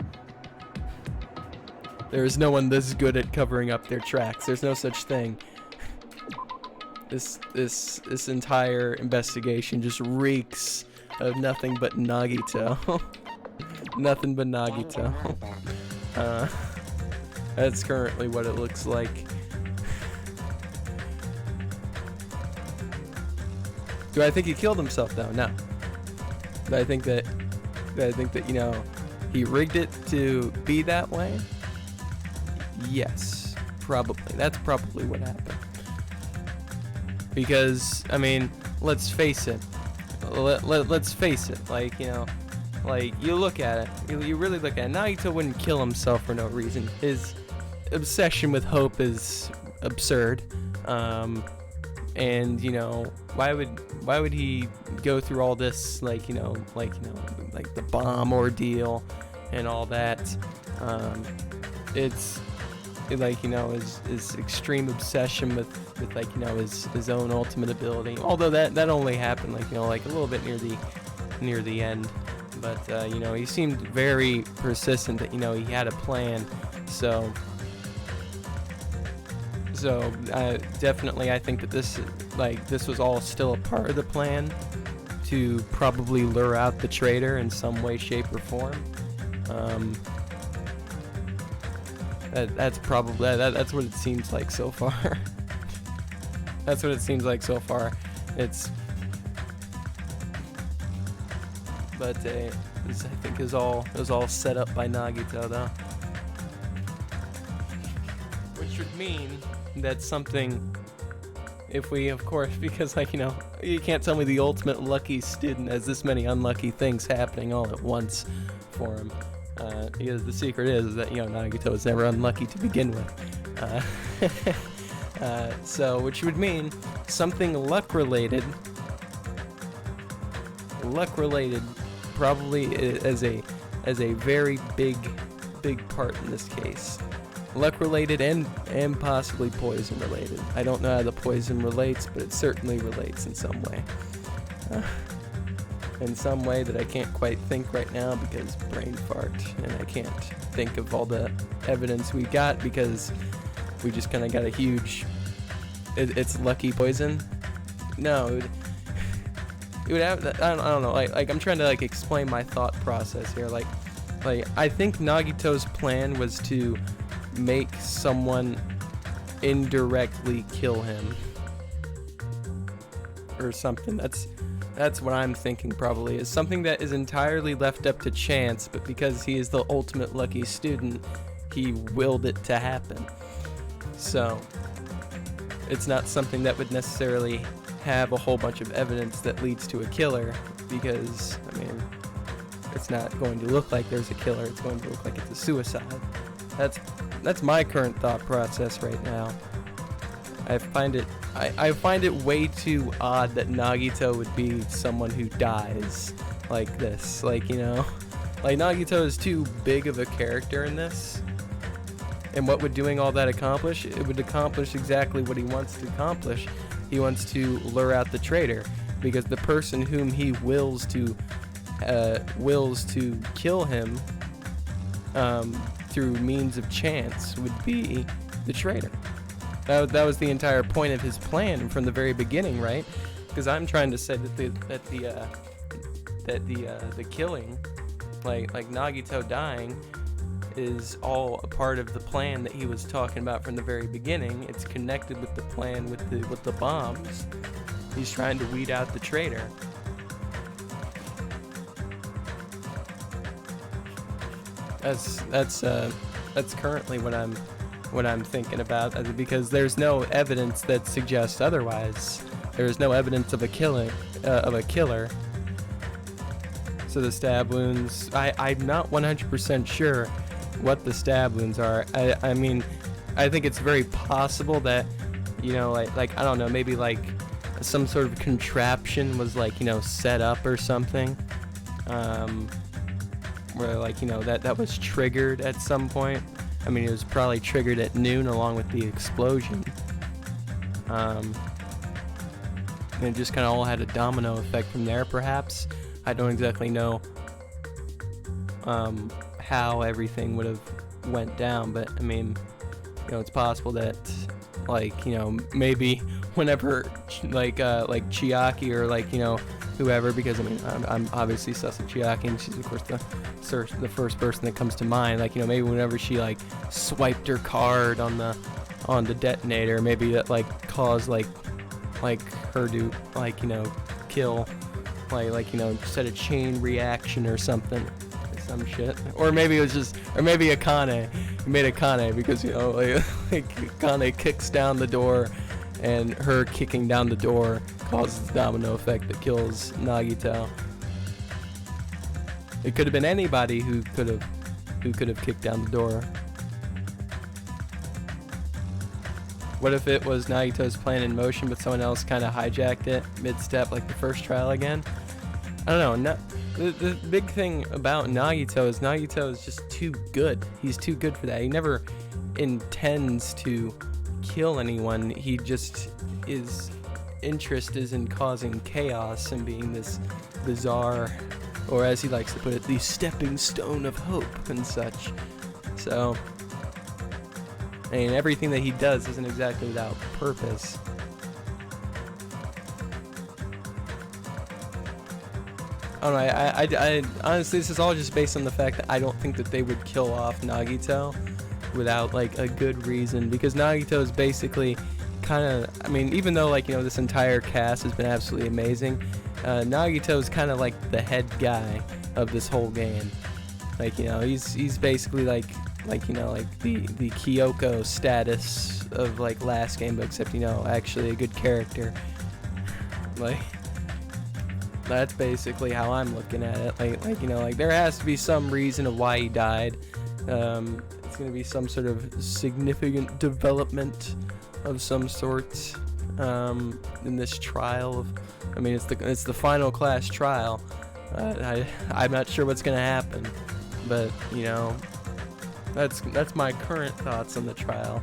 There is no one this good at covering up their tracks. There's no such thing. This entire investigation just reeks of nothing but Nagito. Nothing but Nagito. That's currently what it looks like. Do I think he killed himself though? No. Do I think that you know, he rigged it to be that way? Yes, probably. That's probably what happened. Because, I mean, let's face it. Let's face it. Like, you know, like, you look at it. You really look at it. Nagito wouldn't kill himself for no reason. obsession with hope is absurd. And you know, why would he go through all this, like the bomb ordeal and all that? It's like, his extreme obsession with like, his own ultimate ability. Although that only happened like a little bit near the end. But he seemed very persistent that he had a plan. So definitely, I think that this was all still a part of the plan to probably lure out the traitor in some way, shape, or form. That's probably that's what it seems like so far. That's what it seems like so far. But this, I think, is all set up by Nagito, though. Which would mean that something, if we, of course, because you can't tell me the ultimate lucky student has this many unlucky things happening all at once for him. Because the secret is that Nagito is never unlucky to begin with. So, which would mean something luck related, probably as a very big part in this case. Luck related and possibly poison related. I don't know how the poison relates, but it certainly relates in some way. In some way that I can't quite think right now because brain fart, and I can't think of all the evidence we got because we just kind of got a huge. It's lucky poison. No, it would have. I don't know. Like I'm trying to explain my thought process here. Like I think Nagito's plan was to make someone indirectly kill him or something. That's what I'm thinking probably, is something that is entirely left up to chance, but because he is the ultimate lucky student, he willed it to happen. So it's not something that would necessarily have a whole bunch of evidence that leads to a killer, because it's not going to look like there's a killer. It's going to look like it's a suicide. That's my current thought process right now. I find it way too odd that Nagito would be someone who dies like this. Like Nagito is too big of a character in this. And what would doing all that accomplish? It would accomplish exactly what he wants to accomplish. He wants to lure out the traitor, because the person whom he wills to kill him through means of chance would be the traitor. That was the entire point of his plan from the very beginning, right? Because I'm trying to say that the killing, like Nagito dying, is all a part of the plan that he was talking about from the very beginning. It's connected with the plan with the bombs. He's trying to weed out the traitor. That's currently what I'm thinking about, because there's no evidence that suggests otherwise. There's no evidence of a killer. So the stab wounds, I'm not 100% sure what the stab wounds are. I think it's very possible that, like I don't know, maybe like some sort of contraption was set up or something, where that was triggered at some point. It was probably triggered at noon along with the explosion. And it just kind of all had a domino effect from there, perhaps. I don't exactly know how everything would have went down, but it's possible that maybe whenever like Chiaki or whoever, because I'm obviously sus of Chiaki, and she's of course the first person that comes to mind. Maybe whenever she swiped her card on the detonator, maybe that caused her to kill, set a chain reaction or something, some shit. Or maybe it was just, or maybe Akane made Akane because Akane kicks down the door, and her kicking down the door causes the domino effect that kills Nagito. It could have been anybody who could have kicked down the door. What if it was Nagito's plan in motion, but someone else kind of hijacked it mid-step, like the first trial again? I don't know. The big thing about Nagito is just too good. He's too good for that. He never intends to kill anyone. He just his interest is in causing chaos and being this bizarre, or as he likes to put it, the stepping stone of hope and such. So, I mean, everything that he does isn't exactly without purpose. I don't know, I honestly, this is all just based on the fact that I don't think that they would kill off Nagito without, like, a good reason, because Nagito is basically kind of, I mean, even though, like, you know, this entire cast has been absolutely amazing, Nagito is kind of like the head guy of this whole game. Like, you know, he's basically like you know, like the Kyoko status of like last game, but except, you know, actually a good character. Like, that's basically how I'm looking at it. Like you know, like there has to be some reason of why he died. It's gonna be some sort of significant development of some sort in this trial. I mean, it's the final class trial. I'm not sure what's gonna happen, but you know, that's my current thoughts on the trial.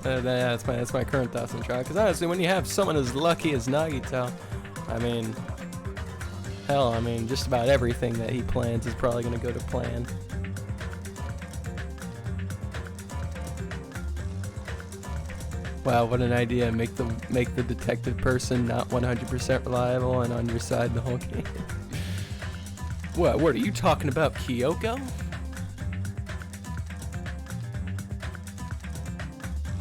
That's my current thoughts on the trial. Because honestly, when you have someone as lucky as Nagito, I mean, hell, I mean, just about everything that he plans is probably gonna go to plan. Wow, what an idea! Make the detective person not 100% reliable and on your side the whole game. What are you talking about, Kyoko?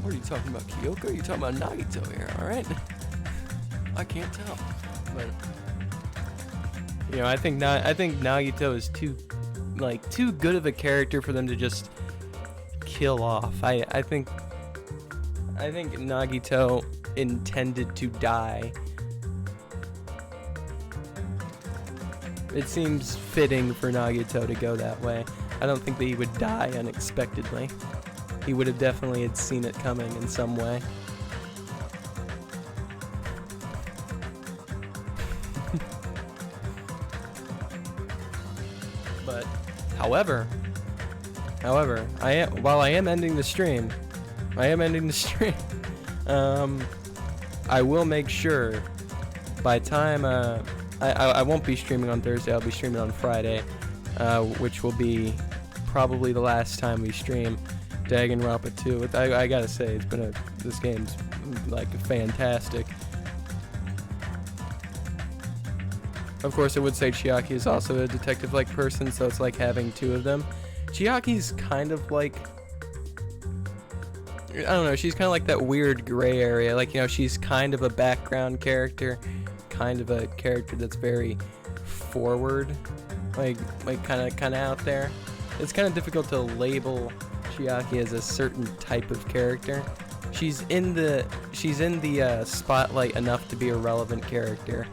What are you talking about, Kyoko? You're talking about Nagito here, all right? I can't tell, but you know, I think Nagito is too good of a character for them to just kill off. I think Nagito intended to die. It seems fitting for Nagito to go that way. I don't think that he would die unexpectedly. He would have definitely had seen it coming in some way. But, however, while I am ending the stream, I will make sure by time I won't be streaming on Thursday. I'll be streaming on Friday, which will be probably the last time we stream Danganronpa 2. I gotta say, this game's like fantastic. Of course, I would say Chiaki is also a detective-like person, so it's like having two of them. Chiaki's kind of like, I don't know, she's kind of like that weird gray area. Like, you know, she's kind of a background character, kind of a character that's very forward, like kind of out there. It's kind of difficult to label Chiaki as a certain type of character. She's in the spotlight enough to be a relevant character,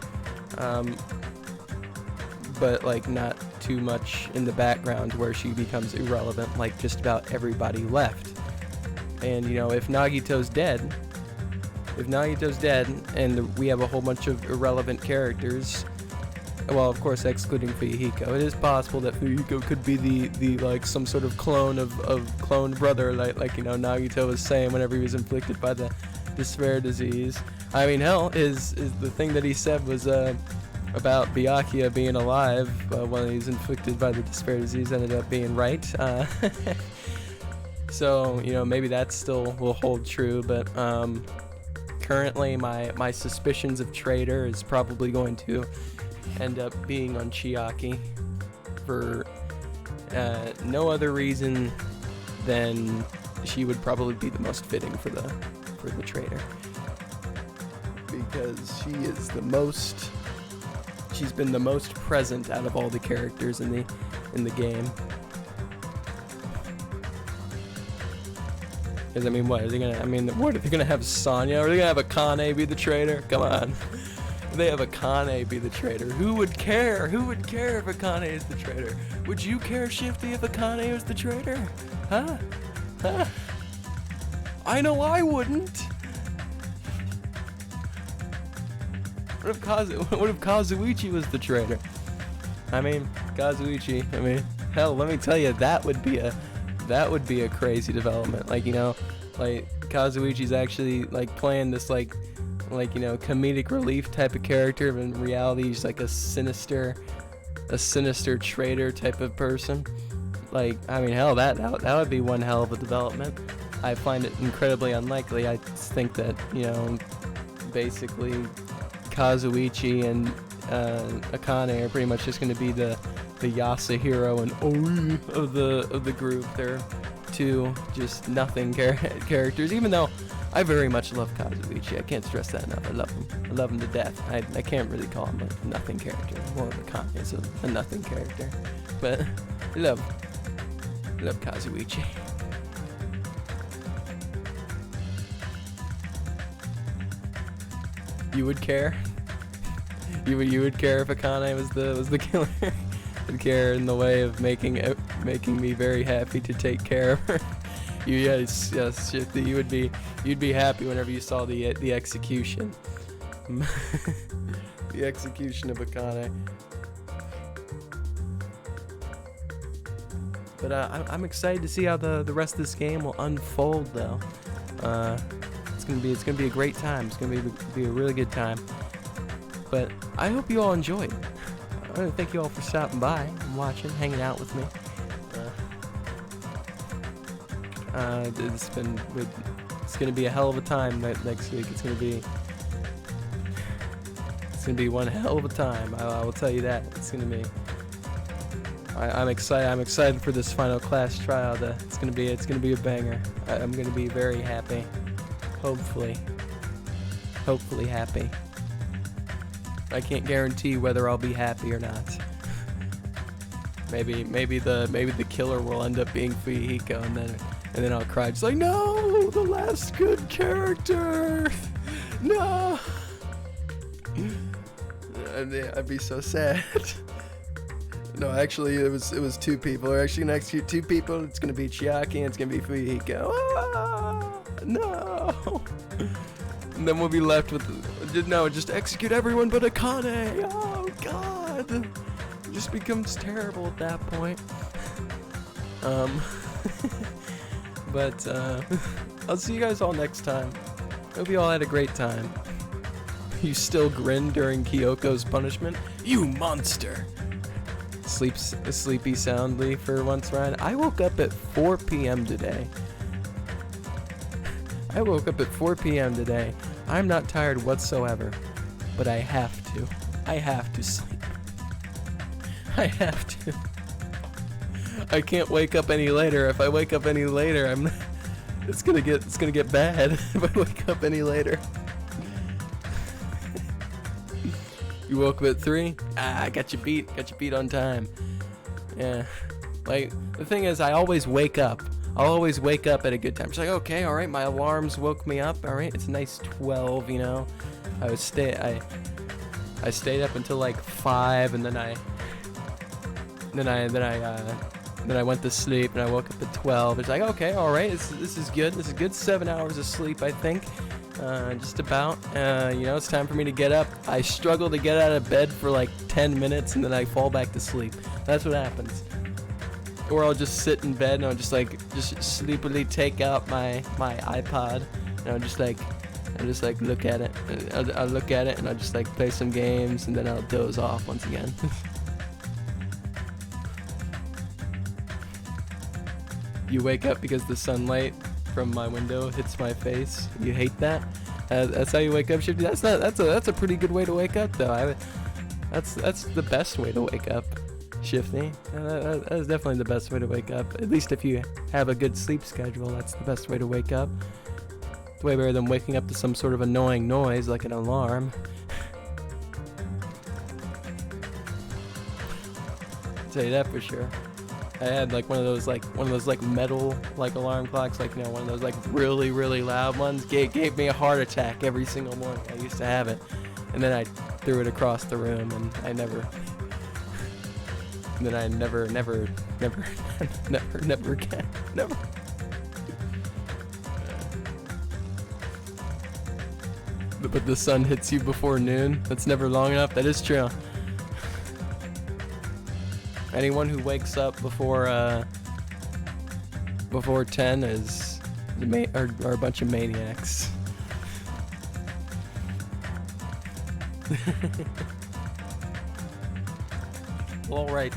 but like not too much in the background where she becomes irrelevant like just about everybody left. And you know, if Nagito's dead and we have a whole bunch of irrelevant characters, well, of course excluding Fuyuhiko, it is possible that Fuyuhiko could be the like some sort of clone of cloned brother, like you know, Nagito was saying whenever he was inflicted by the despair disease. I mean, hell, is the thing that he said was about Byakuya being alive when he was inflicted by the despair disease ended up being right. So, you know, maybe that still will hold true, but currently my suspicions of Trader is probably going to end up being on Chiaki for no other reason than she would probably be the most fitting for the Trader, because she's been the most present out of all the characters in the game. Because I mean, what are they gonna have Sonya? Are they gonna have Akane be the Trader? Come on. They have Akane be the traitor. Who would care? Who would care if Akane is the traitor? Would you care, Shifty, if Akane was the traitor? Huh? Huh? I know I wouldn't. What if Kazuichi was the traitor? I mean, Kazuichi. I mean, hell, let me tell you, that would be a crazy development. Like, you know, like Kazuichi's actually like playing this like you know, comedic relief type of character, but in reality he's like a sinister traitor type of person. Like, I mean, hell, that would be one hell of a development. I find it incredibly unlikely. I think that, you know, basically Kazuichi and Akane are pretty much just going to be the Yasuhiro and Oi of the group. They're two just nothing characters, even though I very much love Kazuichi. I can't stress that enough. I love him. I love him to death. I can't really call him a nothing character. More of Akane is a nothing character. But I love Kazuichi. You would care? You would care if Akane was the killer? Would care in the way of making me very happy to take care of her. Yes, Shifty, you'd be happy whenever you saw the execution. The execution of Akane. But I'm excited to see how the rest of this game will unfold, though. It's gonna be a great time. It's gonna be a really good time. But I hope you all enjoyed. I want to thank you all for stopping by and watching, hanging out with me. It's gonna be a hell of a time next week. It's gonna be one hell of a time. I will tell you that. It's gonna be. I'm excited. I'm excited for this final class trial. It's gonna be a banger. I'm gonna be very happy. Hopefully happy. I can't guarantee whether I'll be happy or not. Maybe the killer will end up being Fuyuhiko, and then I'll cry just like, no, the last good character, no. I'd be so sad. No, actually, it was two people. We're actually gonna execute two people. It's gonna be Chiaki and it's gonna be Fuyuhiko. Ah, no. And then we'll be left with just execute everyone but Akane. Oh God, it just becomes terrible at that point. But I'll see you guys all next time. Hope you all had a great time. You still grin during Kyoko's punishment? You monster! Sleeps sleepy soundly for once, Ryan. I woke up at 4 p.m. today. I'm not tired whatsoever, but I have to. I have to sleep. I have to. I can't wake up any later. If I wake up any later, it's gonna get bad if I wake up any later. You woke up at 3? I got you beat on time. Yeah. Like, the thing is, I always wake up. I'll always wake up at a good time. It's like, okay, all right, my alarms woke me up. All right, it's a nice 12, you know. I stayed up until like 5, and then I went to sleep, and I woke up at 12. It's like, okay, all right, this is good. This is good. 7 hours of sleep, I think. Just about. You know, it's time for me to get up. I struggle to get out of bed for like 10 minutes, and then I fall back to sleep. That's what happens. Or I'll just sit in bed and I'll just sleepily take out my iPod, and I'll just look at it. I'll look at it and I'll just like play some games, and then I'll doze off once again. You wake up because the sunlight from my window hits my face. You hate that? That's how you wake up, Shifty? That's a pretty good way to wake up, though. That's the best way to wake up, Shifty. That is definitely the best way to wake up. At least if you have a good sleep schedule, that's the best way to wake up. It's way better than waking up to some sort of annoying noise like an alarm. I'll tell you that for sure. I had like one of those metal like alarm clocks, like, you know, one of those like really loud ones. Gave me a heart attack every single morning. I used to have it, and then threw it across the room, and I never. And then I never again. Never. But the sun hits you before noon. That's never long enough. That is true. Anyone who wakes up before 10 are a bunch of maniacs. Well, all right.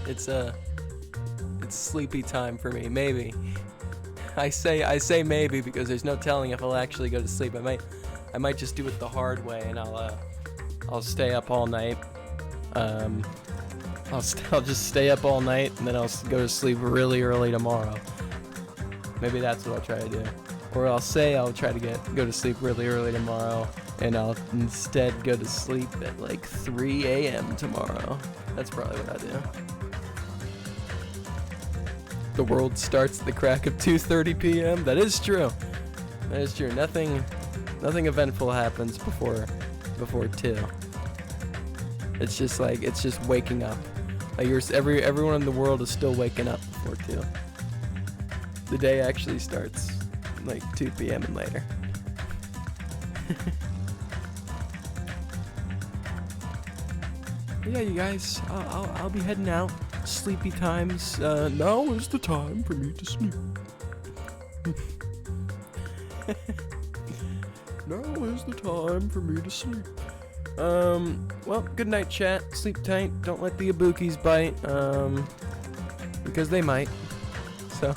It's sleepy time for me. Maybe. I say maybe because there's no telling if I'll actually go to sleep. I might just do it the hard way, and I'll stay up all night. I'll just stay up all night, and then I'll go to sleep really early tomorrow. Maybe that's what I'll try to do. Or I'll say I'll try to go to sleep really early tomorrow, and I'll instead go to sleep at like 3 a.m. tomorrow. That's probably what I'll do. The world starts at the crack of 2:30 p.m. That is true. That is true. Nothing eventful happens before 2. It's just waking up. Like everyone in the world is still waking up before 2. The day actually starts like 2 p.m. and later. Yeah, you guys, I'll be heading out. Sleepy times. Now is the time for me to sleep. Now is the time for me to sleep. Well, good night, chat. Sleep tight. Don't let the Ibukis bite. Because they might. So.